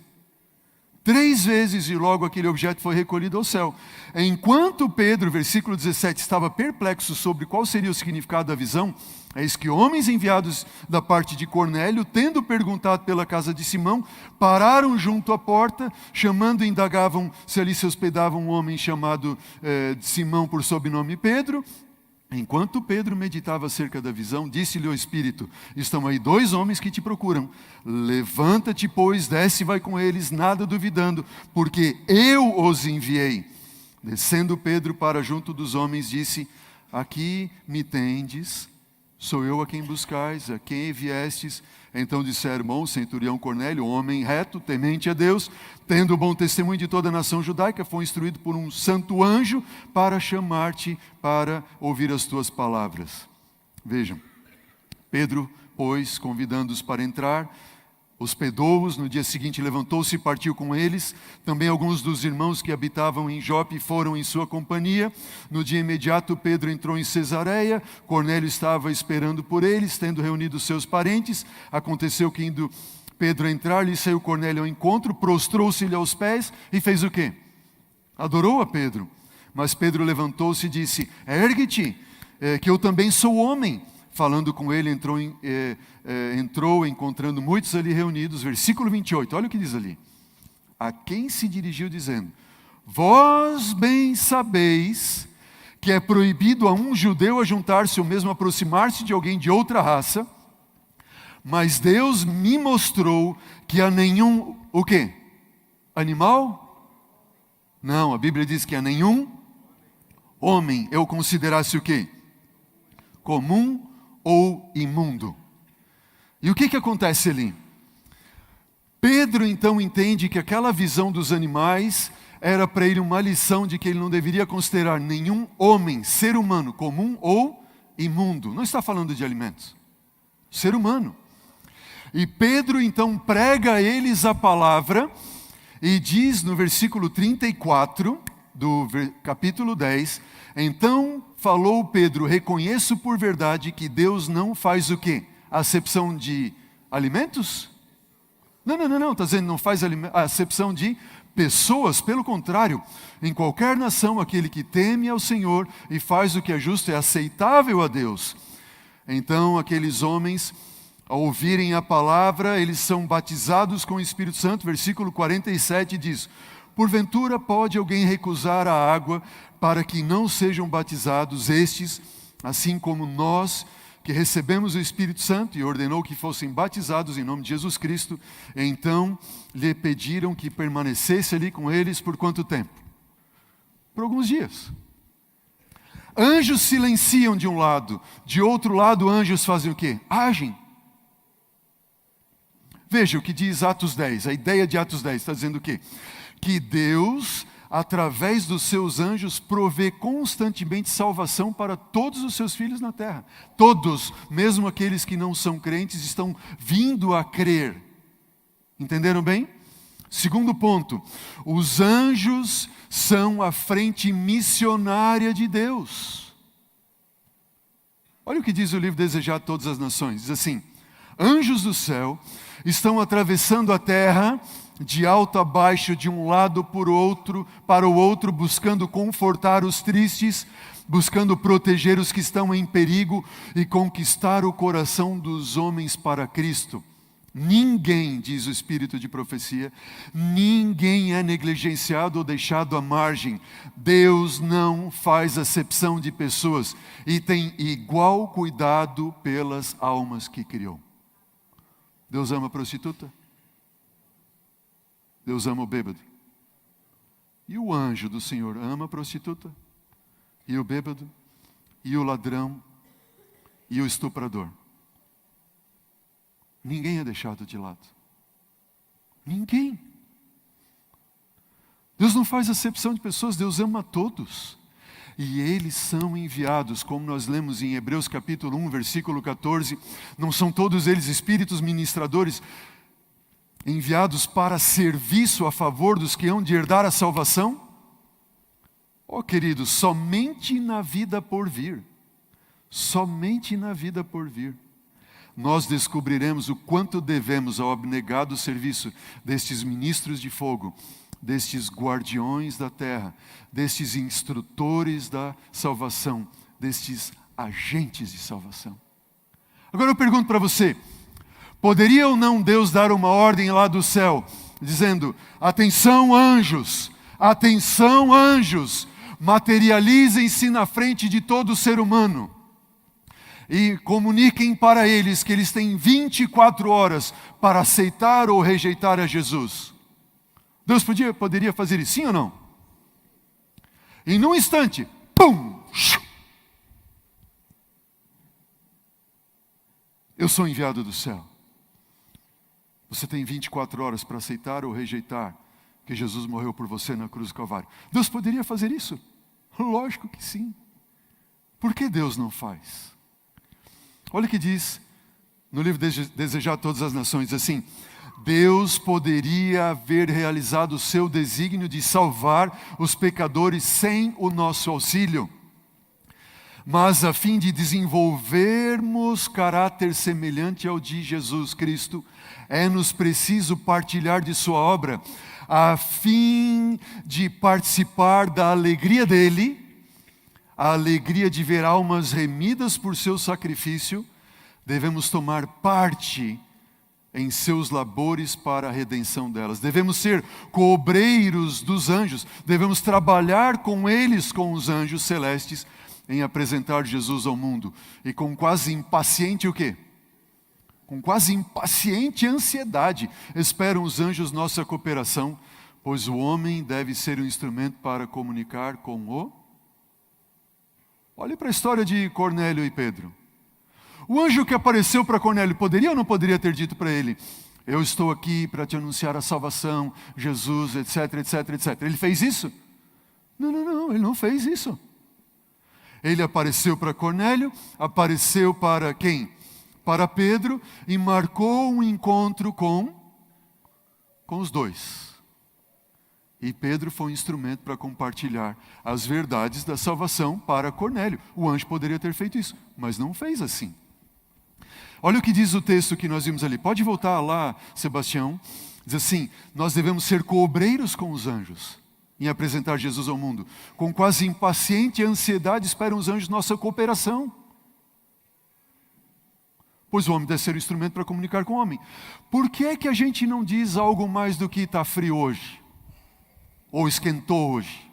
3 vezes, e logo aquele objeto foi recolhido ao céu. Enquanto Pedro, versículo 17, estava perplexo sobre qual seria o significado da visão, eis que homens enviados da parte de Cornélio, tendo perguntado pela casa de Simão, pararam junto à porta, chamando e indagavam se ali se hospedava um homem chamado Simão, por sobrenome Pedro. Enquanto Pedro meditava acerca da visão, disse-lhe o Espírito: estão aí 2 homens que te procuram. Levanta-te, pois, desce e vai com eles, nada duvidando, porque eu os enviei. Descendo Pedro para junto dos homens, disse: aqui me tendes, sou eu a quem buscais, a quem viestes. Então disseram: bom, centurião Cornélio, homem reto, temente a Deus, tendo bom testemunho de toda a nação judaica, foi instruído por um santo anjo para chamar-te, para ouvir as tuas palavras. Vejam, Pedro, pois, convidando-os para entrar, hospedou-os. No dia seguinte levantou-se e partiu com eles. Também alguns dos irmãos que habitavam em Jope foram em sua companhia. No dia imediato Pedro entrou em Cesareia. Cornélio estava esperando por eles, tendo reunido seus parentes. Aconteceu que, indo Pedro entrar, lhe saiu Cornélio ao encontro, prostrou-se-lhe aos pés e fez o quê? Adorou a Pedro. Mas Pedro levantou-se e disse: ergue-te, que eu também sou homem. Falando com ele, entrou, encontrando muitos ali reunidos. Versículo 28, olha o que diz ali. A quem se dirigiu dizendo: vós bem sabeis que é proibido a um judeu ajuntar-se ou mesmo aproximar-se de alguém de outra raça, mas Deus me mostrou que a nenhum, o quê? Animal? Não, a Bíblia diz que a nenhum homem eu considerasse o quê? Comum ou imundo. E o que acontece ali? Pedro então entende que aquela visão dos animais era para ele uma lição de que ele não deveria considerar nenhum homem, ser humano, comum ou imundo. Não está falando de alimentos. Ser humano. E Pedro então prega a eles a palavra e diz no versículo 34 do capítulo 10, então falou Pedro: reconheço por verdade que Deus não faz o quê? Acepção de alimentos? Não, está dizendo não faz acepção de pessoas, pelo contrário, em qualquer nação aquele que teme ao Senhor e faz o que é justo é aceitável a Deus. Então aqueles homens, ao ouvirem a palavra, eles são batizados com o Espírito Santo. Versículo 47 diz: porventura pode alguém recusar a água para que não sejam batizados estes, assim como nós que recebemos o Espírito Santo e ordenou que fossem batizados em nome de Jesus Cristo, então lhe pediram que permanecesse ali com eles por quanto tempo? Por alguns dias. Anjos silenciam de um lado, de outro lado anjos fazem o quê? Agem. Veja o que diz Atos 10, a ideia de Atos 10 está dizendo o quê? Que Deus, através dos seus anjos, provê constantemente salvação para todos os seus filhos na terra. Todos, mesmo aqueles que não são crentes, estão vindo a crer. Entenderam bem? Segundo ponto, os anjos são a frente missionária de Deus. Olha o que diz o livro Desejar Todas as Nações. Diz assim: anjos do céu estão atravessando a terra de alto a baixo, de um lado para o outro, buscando confortar os tristes, buscando proteger os que estão em perigo e conquistar o coração dos homens para Cristo. Ninguém, diz o Espírito de profecia, ninguém é negligenciado ou deixado à margem. Deus não faz acepção de pessoas e tem igual cuidado pelas almas que criou. Deus ama a prostituta. Deus ama o bêbado. E o anjo do Senhor ama a prostituta, e o bêbado, e o ladrão, e o estuprador. Ninguém é deixado de lado. Ninguém. Deus não faz acepção de pessoas, Deus ama a todos. E eles são enviados, como nós lemos em Hebreus capítulo 1, versículo 14. Não são todos eles espíritos ministradores, enviados para serviço a favor dos que hão de herdar a salvação? Oh, queridos, somente na vida por vir, somente na vida por vir, nós descobriremos o quanto devemos ao abnegado serviço destes ministros de fogo, destes guardiões da terra, destes instrutores da salvação, destes agentes de salvação. Agora eu pergunto para você, poderia ou não Deus dar uma ordem lá do céu, dizendo: atenção anjos, materializem-se na frente de todo ser humano e comuniquem para eles que eles têm 24 horas para aceitar ou rejeitar a Jesus? Deus poderia fazer isso, sim ou não? E num instante, pum! Eu sou enviado do céu. Você tem 24 horas para aceitar ou rejeitar que Jesus morreu por você na cruz do Calvário. Deus poderia fazer isso? Lógico que sim. Por que Deus não faz? Olha o que diz no livro Desejar Todas as Nações, diz assim: Deus poderia haver realizado o seu desígnio de salvar os pecadores sem o nosso auxílio. Mas a fim de desenvolvermos caráter semelhante ao de Jesus Cristo, é-nos preciso partilhar de sua obra, a fim de participar da alegria dele, a alegria de ver almas remidas por seu sacrifício. Devemos tomar parte em seus labores para a redenção delas. Devemos ser coobreiros dos anjos, devemos trabalhar com eles, com os anjos celestes, em apresentar Jesus ao mundo. E com quase impaciente o quê? Com quase impaciente ansiedade, esperam os anjos nossa cooperação, pois o homem deve ser um instrumento para comunicar com o... Olhe para a história de Cornélio e Pedro. O anjo que apareceu para Cornélio, poderia ou não poderia ter dito para ele: eu estou aqui para te anunciar a salvação, Jesus, etc, etc, etc. Ele fez isso? Não, ele não fez isso. Ele apareceu para Cornélio, apareceu para quem? Para Pedro, e marcou um encontro com os dois. E Pedro foi um instrumento para compartilhar as verdades da salvação para Cornélio. O anjo poderia ter feito isso, mas não fez assim. Olha o que diz o texto que nós vimos ali. Pode voltar lá, Sebastião. Diz assim: nós devemos ser coobreiros com os anjos em apresentar Jesus ao mundo. Com quase impaciente ansiedade esperam os anjos nossa cooperação. Pois o homem deve ser o instrumento para comunicar com o homem. Por que é que a gente não diz algo mais do que está frio hoje? Ou esquentou hoje?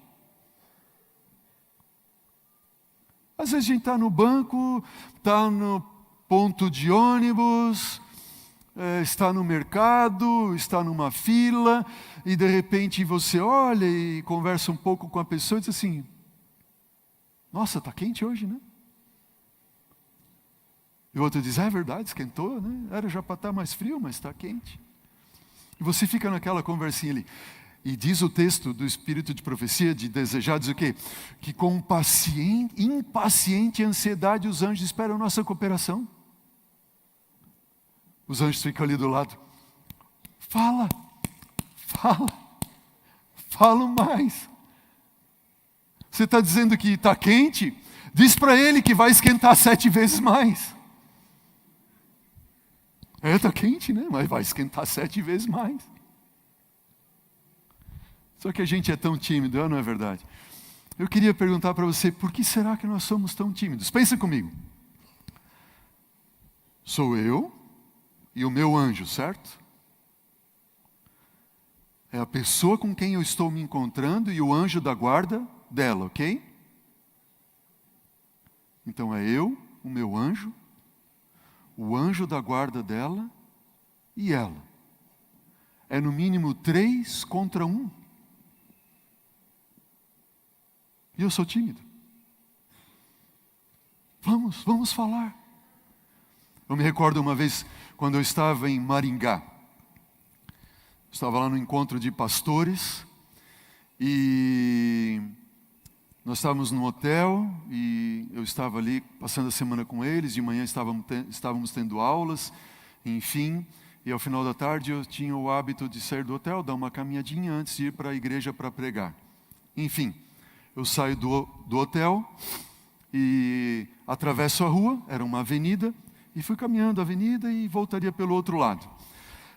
Às vezes a gente está no banco, está no ponto de ônibus, está no mercado, está numa fila, e de repente você olha e conversa um pouco com a pessoa e diz assim, nossa, está quente hoje, né? E o outro diz, é verdade, esquentou, né? Era já para estar mais frio, mas está quente. E você fica naquela conversinha ali. E diz o texto do Espírito de Profecia, de desejar, diz o quê? Que com impaciente ansiedade os anjos esperam a nossa cooperação. Os anjos ficam ali do lado. Fala mais. Você está dizendo que está quente? Diz para ele que vai esquentar 7 vezes mais. Está quente, né? Mas vai esquentar 7 vezes mais. Só que a gente é tão tímido, não é verdade? Eu queria perguntar para você, por que será que nós somos tão tímidos? Pensa comigo. Sou eu e o meu anjo, certo? É a pessoa com quem eu estou me encontrando e o anjo da guarda dela, ok? Então é eu, o meu anjo, o anjo da guarda dela e ela. É no mínimo 3 contra 1. E eu sou tímido. Vamos falar. Eu me recordo uma vez, quando eu estava em Maringá. Estava lá no encontro de pastores. E nós estávamos num hotel. E eu estava ali passando a semana com eles. De manhã estávamos tendo aulas. Enfim. E ao final da tarde eu tinha o hábito de sair do hotel, dar uma caminhadinha antes de ir para a igreja para pregar. Enfim. Eu saio do hotel e atravesso a rua, era uma avenida, e fui caminhando a avenida e voltaria pelo outro lado.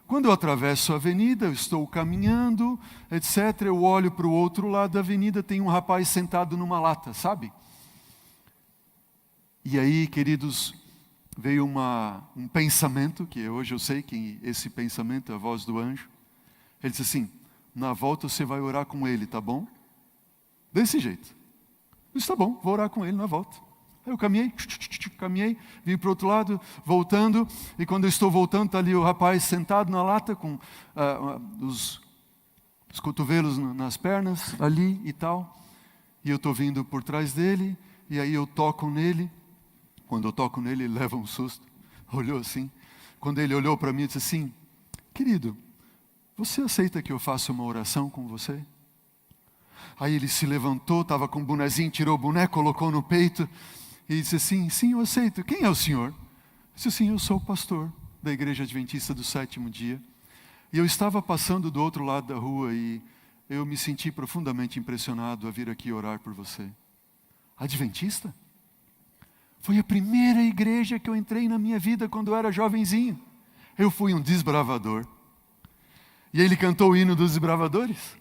Quando eu atravesso a avenida, eu estou caminhando, etc., eu olho para o outro lado da avenida, tem um rapaz sentado numa lata, sabe? E aí, queridos, veio um pensamento, que hoje eu sei que esse pensamento é a voz do anjo. Ele disse assim, na volta você vai orar com ele, tá bom? Desse jeito. Eu disse, tá bom, vou orar com ele na volta. Aí eu caminhei, vim para o outro lado, voltando, e quando eu estou voltando, está ali o rapaz sentado na lata, com os cotovelos nas pernas, ali e tal, e eu estou vindo por trás dele, e aí eu toco nele. Quando eu toco nele, ele leva um susto, olhou assim. Quando ele olhou para mim, disse assim, querido, você aceita que eu faça uma oração com você? Aí ele se levantou, estava com o bonezinho, tirou o boné, colocou no peito e disse assim, sim, eu aceito. Quem é o senhor? Eu disse assim, eu sou o pastor da Igreja Adventista do 7º dia. E eu estava passando do outro lado da rua e eu me senti profundamente impressionado a vir aqui orar por você. Adventista? Foi a primeira igreja que eu entrei na minha vida quando eu era jovenzinho. Eu fui um desbravador. E ele cantou o hino dos desbravadores.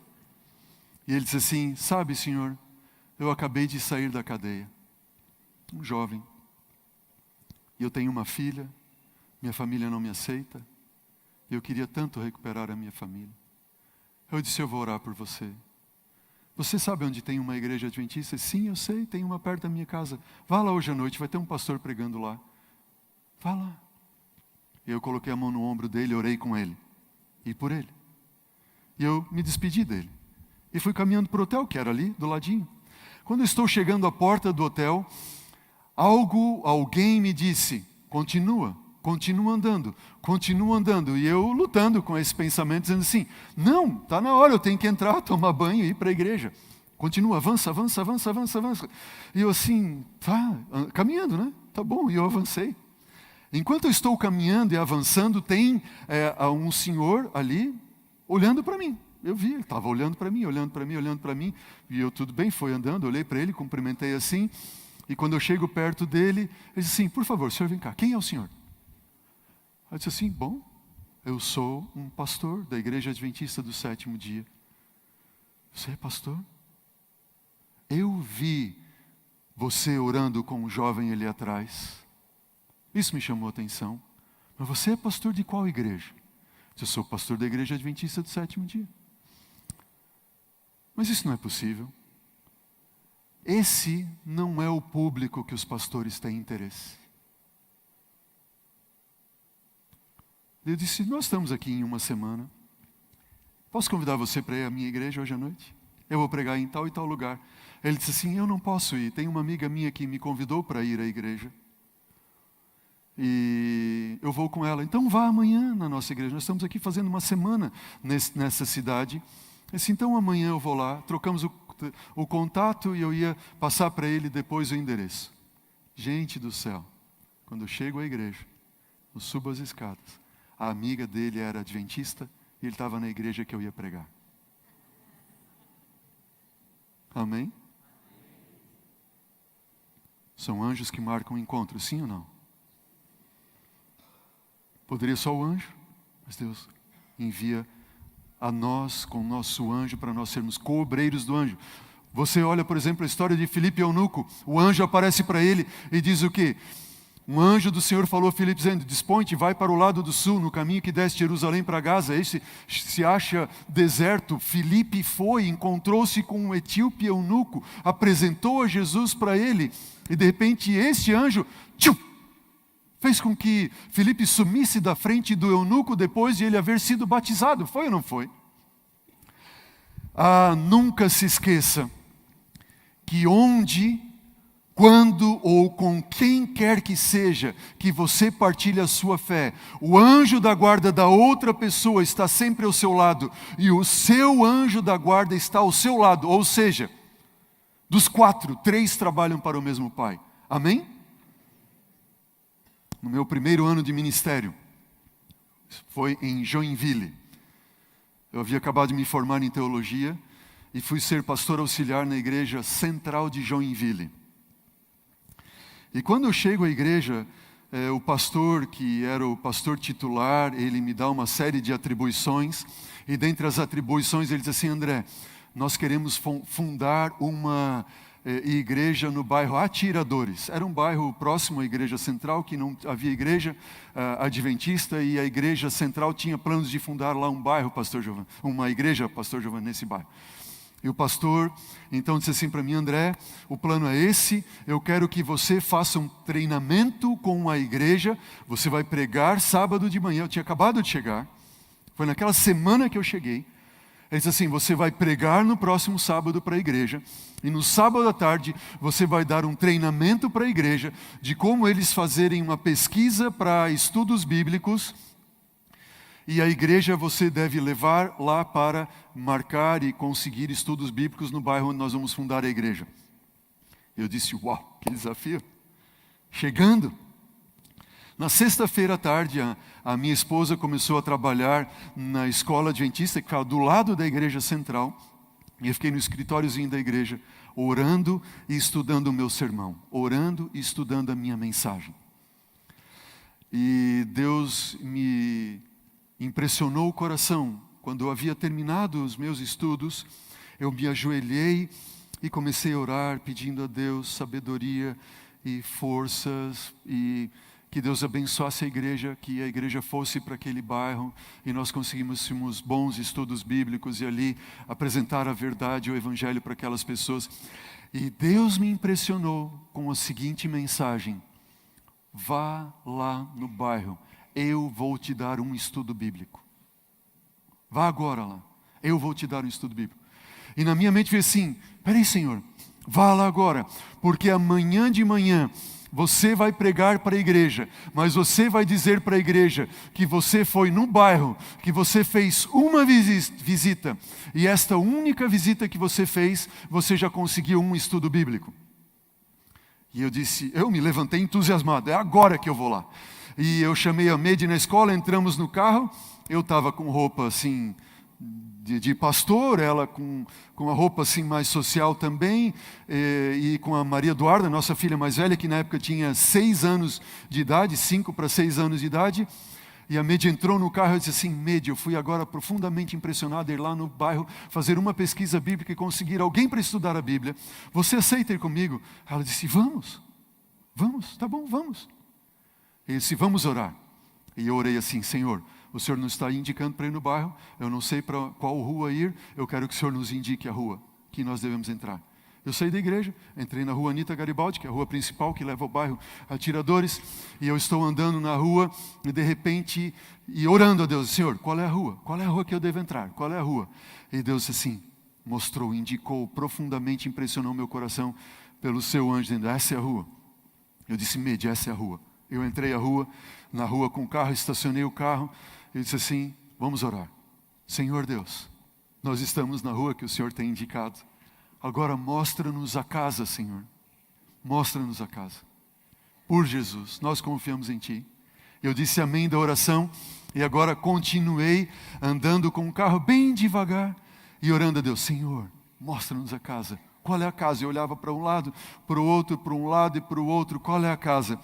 E ele disse assim, sabe, senhor, eu acabei de sair da cadeia. Um jovem. E eu tenho uma filha, minha família não me aceita. E eu queria tanto recuperar a minha família. Eu disse, eu vou orar por você. Você sabe onde tem uma igreja adventista? Sim, eu sei, tem uma perto da minha casa. Vá lá hoje à noite, vai ter um pastor pregando lá. Vá lá. E eu coloquei a mão no ombro dele, orei com ele. E por ele. E eu me despedi dele. E fui caminhando para o hotel, que era ali, do ladinho. Quando eu estou chegando à porta do hotel, alguém me disse, continua andando. E eu lutando com esse pensamento, dizendo assim, não, está na hora, eu tenho que entrar, tomar banho e ir para a igreja. Continua, avança. E eu assim, tá, caminhando, né? Tá bom, e eu avancei. Enquanto eu estou caminhando e avançando, tem um senhor ali, olhando para mim. Eu vi, ele estava olhando para mim, e eu, tudo bem, foi andando, olhei para ele, cumprimentei assim, e quando eu chego perto dele, ele disse assim, por favor, senhor, vem cá, quem é o senhor? Eu disse assim, bom, eu sou um pastor da Igreja Adventista do 7º dia. Você é pastor? Eu vi você orando com um jovem ali atrás. Isso me chamou a atenção. Mas você é pastor de qual igreja? Eu sou pastor da Igreja Adventista do 7º dia. Mas isso não é possível. Esse não é o público que os pastores têm interesse. Eu disse, nós estamos aqui em uma semana. Posso convidar você para ir à minha igreja hoje à noite? Eu vou pregar em tal e tal lugar. Ele disse assim, eu não posso ir. Tem uma amiga minha que me convidou para ir à igreja. E eu vou com ela. Então vá amanhã na nossa igreja. Nós estamos aqui fazendo uma semana nessa cidade. Eu disse, então amanhã eu vou lá. Trocamos o contato e eu ia passar para ele depois o endereço. Gente do céu, quando eu chego à igreja, eu subo as escadas. A amiga dele era adventista e ele estava na igreja que eu ia pregar. Amém? São anjos que marcam o encontro, sim ou não? Poderia só o anjo, mas Deus envia a nós com o nosso anjo para nós sermos co-obreiros do anjo. Você olha, por exemplo, a história de Filipe e Eunuco. O anjo aparece para ele e diz o quê? Um anjo do Senhor falou a Filipe dizendo, desponte, vai para o lado do sul, no caminho que desce de Jerusalém para Gaza. Esse se acha deserto. Filipe foi, encontrou-se com um etíope eunuco, apresentou a Jesus para ele. E de repente este anjo, fez com que Filipe sumisse da frente do eunuco depois de ele haver sido batizado. Foi ou não foi? Nunca se esqueça que onde, quando ou com quem quer que seja que você partilhe a sua fé, o anjo da guarda da outra pessoa está sempre ao seu lado e o seu anjo da guarda está ao seu lado. Ou seja, dos 4, 3 trabalham para o mesmo Pai. Amém? No meu primeiro ano de ministério, foi em Joinville. Eu havia acabado de me formar em teologia e fui ser pastor auxiliar na igreja central de Joinville. E quando eu chego à igreja, o pastor, que era o pastor titular, ele me dá uma série de atribuições, e dentre as atribuições ele diz assim, André, nós queremos fundar uma igreja no bairro Atiradores. Era um bairro próximo à igreja central, que não havia igreja adventista, e a igreja central tinha planos de fundar lá um bairro, pastor Giovanni, uma igreja, pastor Giovanni, nesse bairro. E o pastor, então, disse assim para mim, André, o plano é esse, eu quero que você faça um treinamento com a igreja, você vai pregar sábado de manhã, eu tinha acabado de chegar, foi naquela semana que eu cheguei, ele disse assim, você vai pregar no próximo sábado para a igreja, e no sábado à tarde você vai dar um treinamento para a igreja, de como eles fazerem uma pesquisa para estudos bíblicos, e a igreja você deve levar lá para marcar e conseguir estudos bíblicos no bairro onde nós vamos fundar a igreja. Eu disse, uau, que desafio. Chegando. Na sexta-feira à tarde, a minha esposa começou a trabalhar na escola adventista, que ficava do lado da igreja central. E eu fiquei no escritóriozinho da igreja, orando e estudando o meu sermão. Orando e estudando a minha mensagem. E Deus me impressionou o coração. Quando eu havia terminado os meus estudos, eu me ajoelhei e comecei a orar, pedindo a Deus sabedoria e forças, e que Deus abençoasse a igreja, que a igreja fosse para aquele bairro, e nós conseguíssemos bons estudos bíblicos, e ali apresentar a verdade, o evangelho para aquelas pessoas. E Deus me impressionou com a seguinte mensagem, vá lá no bairro, eu vou te dar um estudo bíblico. Vá agora lá, eu vou te dar um estudo bíblico. E na minha mente veio assim, peraí Senhor, vá lá agora, porque amanhã de manhã você vai pregar para a igreja, mas você vai dizer para a igreja que você foi no bairro, que você fez uma visita, e esta única visita que você fez, você já conseguiu um estudo bíblico. E eu me levantei entusiasmado, é agora que eu vou lá. E eu chamei a Medi na escola, entramos no carro, eu estava com roupa assim de pastor, ela com a roupa assim mais social também, e com a Maria Eduarda, nossa filha mais velha, que na época tinha 6 anos de idade, 5 para 6 anos de idade, e a Medi entrou no carro e disse assim, Medi, eu fui agora profundamente impressionado a ir lá no bairro, fazer uma pesquisa bíblica e conseguir alguém para estudar a Bíblia, você aceita ir comigo? Ela disse, vamos, tá bom, vamos. Ele disse, vamos orar. E eu orei assim, Senhor, o Senhor nos está indicando para ir no bairro, eu não sei para qual rua ir, eu quero que o Senhor nos indique a rua que nós devemos entrar. Eu saí da igreja, entrei na rua Anita Garibaldi, que é a rua principal que leva ao bairro Atiradores, e eu estou andando na rua e de repente, e orando a Deus, Senhor, qual é a rua? Qual é a rua que eu devo entrar? Qual é a rua? E Deus assim, mostrou, indicou, profundamente impressionou meu coração pelo seu anjo, dizendo, essa é a rua. Eu disse, Mede, essa é a rua. Eu entrei na rua com o carro, estacionei o carro, e disse assim, vamos orar. Senhor Deus, nós estamos na rua que o Senhor tem indicado. Agora mostra-nos a casa, Senhor. Mostra-nos a casa. Por Jesus, nós confiamos em Ti. Eu disse amém da oração e agora continuei andando com o carro bem devagar e orando a Deus. Senhor, mostra-nos a casa. Qual é a casa? Eu olhava para um lado, para o outro, para um lado e para o outro. Qual é a casa?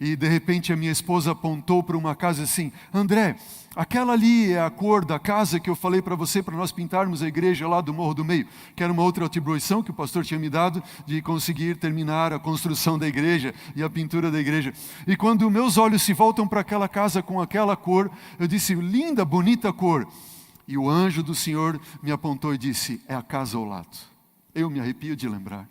E de repente a minha esposa apontou para uma casa assim, André, aquela ali é a cor da casa que eu falei para você, para nós pintarmos a igreja lá do Morro do Meio, que era uma outra atribuição que o pastor tinha me dado, de conseguir terminar a construção da igreja e a pintura da igreja. E quando meus olhos se voltam para aquela casa com aquela cor, eu disse, linda, bonita cor. E o anjo do Senhor me apontou e disse, é a casa ao lado. Eu me arrepio de lembrar,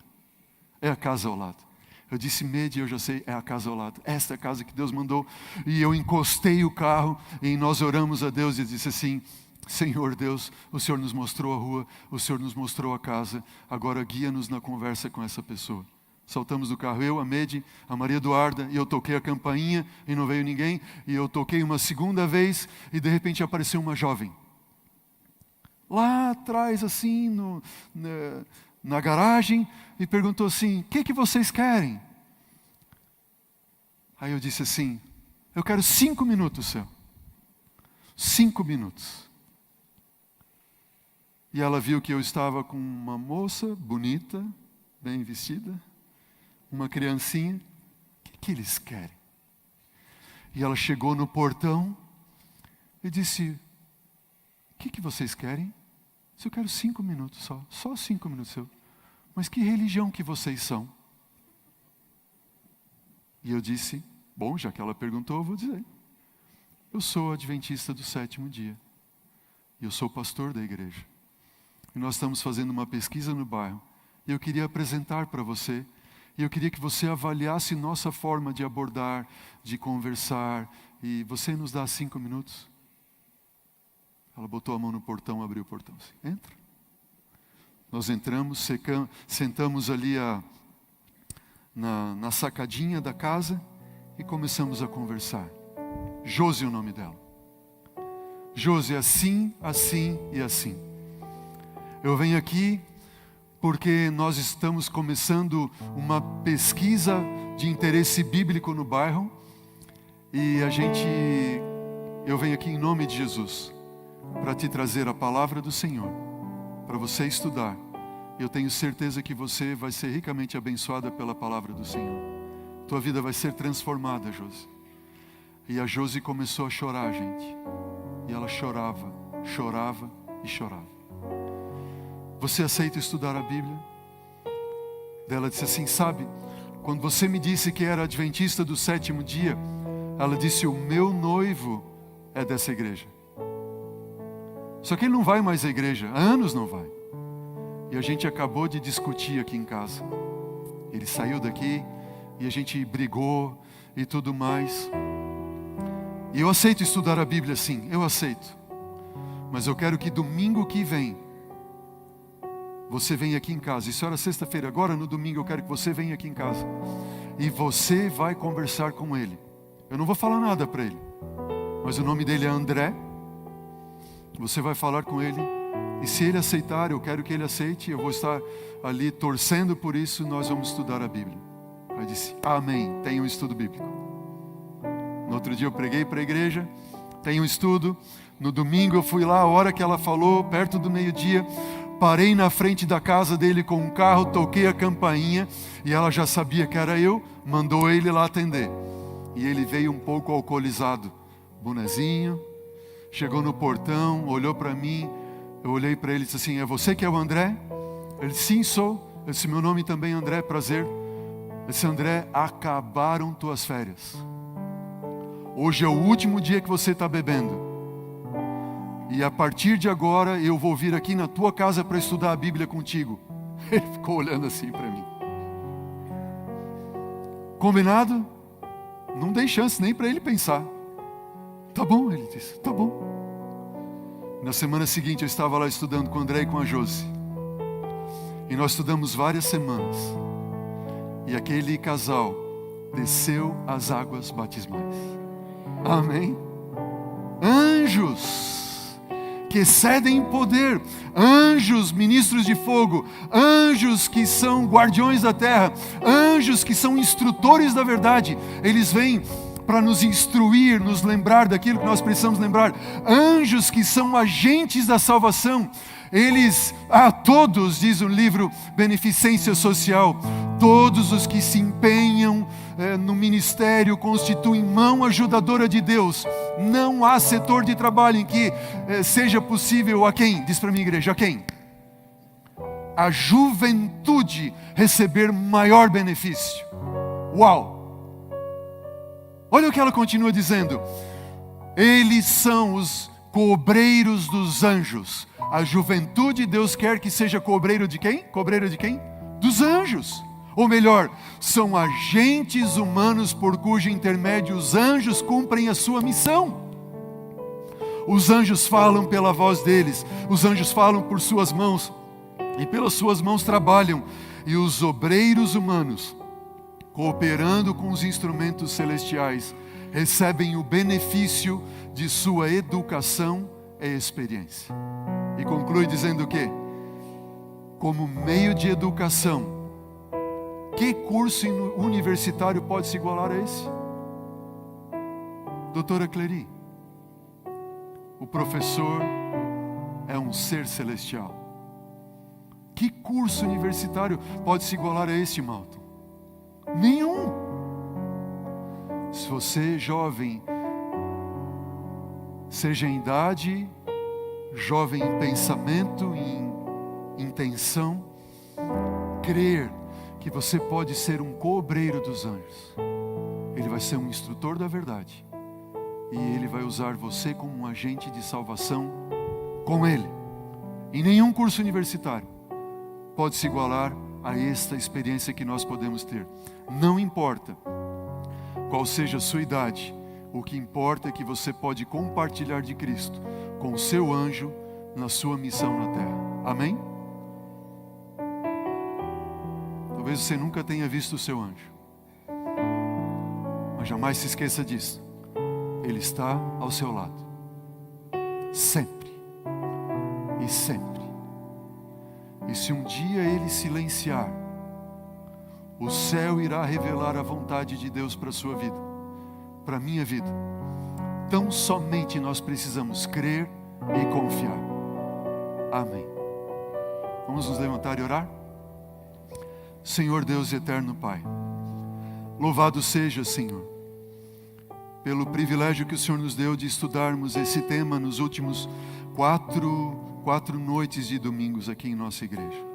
é a casa ao lado. Eu disse, Mede, eu já sei, é a casa ao lado. Esta é a casa que Deus mandou. E eu encostei o carro e nós oramos a Deus e disse assim, Senhor Deus, o Senhor nos mostrou a rua, o Senhor nos mostrou a casa, agora guia-nos na conversa com essa pessoa. Saltamos do carro, eu, a Mede, a Maria Eduarda, e eu toquei a campainha e não veio ninguém. E eu toquei uma segunda vez e de repente apareceu uma jovem. Lá atrás, assim, na garagem, e perguntou assim, o que vocês querem? Aí eu disse assim, eu quero 5 minutos, Senhor. 5 minutos. E ela viu que eu estava com uma moça bonita, bem vestida, uma criancinha. O que eles querem? E ela chegou no portão e disse, o que vocês querem? Eu quero 5 minutos só 5 minutos, Senhor. Mas que religião que vocês são? E eu disse, bom, já que ela perguntou, eu vou dizer. Eu sou adventista do 7º dia. E eu sou pastor da igreja. E nós estamos fazendo uma pesquisa no bairro. E eu queria apresentar para você. E eu queria que você avaliasse nossa forma de abordar, de conversar. E você nos dá 5 minutos? Ela botou a mão no portão, abriu o portão. Assim, entra. Nós entramos, sentamos ali na sacadinha da casa e começamos a conversar. Josi é o nome dela. Josi, assim, assim e assim. Eu venho aqui porque nós estamos começando uma pesquisa de interesse bíblico no bairro e eu venho aqui em nome de Jesus para te trazer a palavra do Senhor, para você estudar. Eu tenho certeza que você vai ser ricamente abençoada pela palavra do Senhor. Tua vida vai ser transformada, Josi. E a Josi começou a chorar, gente. E ela chorava e chorava. Você aceita estudar a Bíblia? Ela disse assim, sabe, quando você me disse que era adventista do 7º dia, ela disse, o meu noivo é dessa igreja. Só que ele não vai mais à igreja, há anos não vai. E a gente acabou de discutir aqui em casa. Ele saiu daqui e a gente brigou e tudo mais. E eu aceito estudar a Bíblia, sim, eu aceito. Mas eu quero que domingo que vem, você venha aqui em casa. Isso era sexta-feira, agora no domingo eu quero que você venha aqui em casa. E você vai conversar com ele. Eu não vou falar nada para ele. Mas o nome dele é André. Você vai falar com ele. E se ele aceitar, eu quero que ele aceite. Eu vou estar ali torcendo por isso. Nós vamos estudar a Bíblia. Aí disse, amém, tem um estudo bíblico. No outro dia eu preguei para a igreja. Tem um estudo. No domingo eu fui lá, a hora que ela falou, perto do meio-dia. Parei na frente da casa dele com um carro, toquei a campainha. E ela já sabia que era eu. Mandou ele lá atender. E ele veio um pouco alcoolizado. Bonezinho. Chegou no portão, olhou para mim. Eu olhei para ele e disse assim, é você que é o André? Ele disse, sim, sou. Eu disse, meu nome também é André, prazer. Eu disse, André, acabaram tuas férias. Hoje é o último dia que você está bebendo. E a partir de agora eu vou vir aqui na tua casa para estudar a Bíblia contigo. Ele ficou olhando assim para mim. Combinado? Não dei chance nem para ele pensar. Tá bom, ele disse, tá bom. Na semana seguinte eu estava lá estudando com o André e com a Josi. E nós estudamos várias semanas. E aquele casal desceu as águas batismais. Amém? Anjos que excedem em poder, anjos ministros de fogo, anjos que são guardiões da terra, anjos que são instrutores da verdade, eles vêm para nos instruir, nos lembrar daquilo que nós precisamos lembrar, anjos que são agentes da salvação, eles, todos, diz o livro Beneficência Social, todos os que se empenham no ministério constituem mão ajudadora de Deus. Não há setor de trabalho em que seja possível a quem? Diz para a minha igreja, a quem? A juventude receber maior benefício. Uau! Olha o que ela continua dizendo. Eles são os cobreiros dos anjos. A juventude, Deus quer que seja cobreiro de quem? Cobreiro de quem? Dos anjos. Ou melhor, são agentes humanos por cujo intermédio os anjos cumprem a sua missão. Os anjos falam pela voz deles, os anjos falam por suas mãos, e pelas suas mãos trabalham, e os obreiros humanos, cooperando com os instrumentos celestiais, recebem o benefício de sua educação e experiência. E conclui dizendo o quê? Como meio de educação, que curso universitário pode se igualar a esse? Doutora Clery, o professor é um ser celestial. Que curso universitário pode se igualar a esse, Malton? Nenhum. Se você, jovem, seja em idade, jovem em pensamento, em intenção, crer que você pode ser um cobreiro dos anjos. Ele vai ser um instrutor da verdade. E Ele vai usar você como um agente de salvação com Ele. E nenhum curso universitário pode se igualar a esta experiência que nós podemos ter. Não importa qual seja a sua idade, o que importa é que você pode compartilhar de Cristo com o seu anjo na sua missão na terra. Amém? Talvez você nunca tenha visto o seu anjo, mas jamais se esqueça disso. Ele está ao seu lado, sempre e sempre. E se um dia ele silenciar, o céu irá revelar a vontade de Deus para a sua vida, para a minha vida. Tão somente nós precisamos crer e confiar. Amém. Vamos nos levantar e orar? Senhor Deus eterno Pai, louvado seja, Senhor, pelo privilégio que o Senhor nos deu de estudarmos esse tema nos últimos quatro noites de domingos aqui em nossa igreja.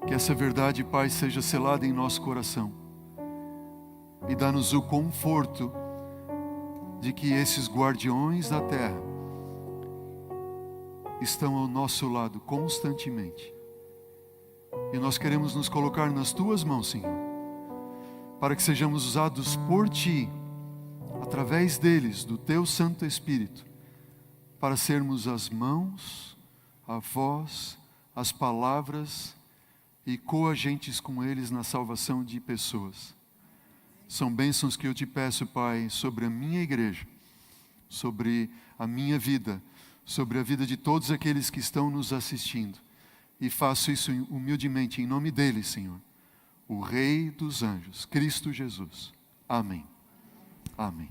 Que essa verdade, Pai, seja selada em nosso coração e dá-nos o conforto de que esses guardiões da terra estão ao nosso lado constantemente. E nós queremos nos colocar nas Tuas mãos, Senhor, para que sejamos usados por Ti, através deles, do Teu Santo Espírito, para sermos as mãos, a voz, as palavras e coagentes com eles na salvação de pessoas. São bênçãos que eu Te peço, Pai, sobre a minha igreja, sobre a minha vida, sobre a vida de todos aqueles que estão nos assistindo. E faço isso humildemente em nome dele, Senhor, o Rei dos anjos, Cristo Jesus. Amém. Amém.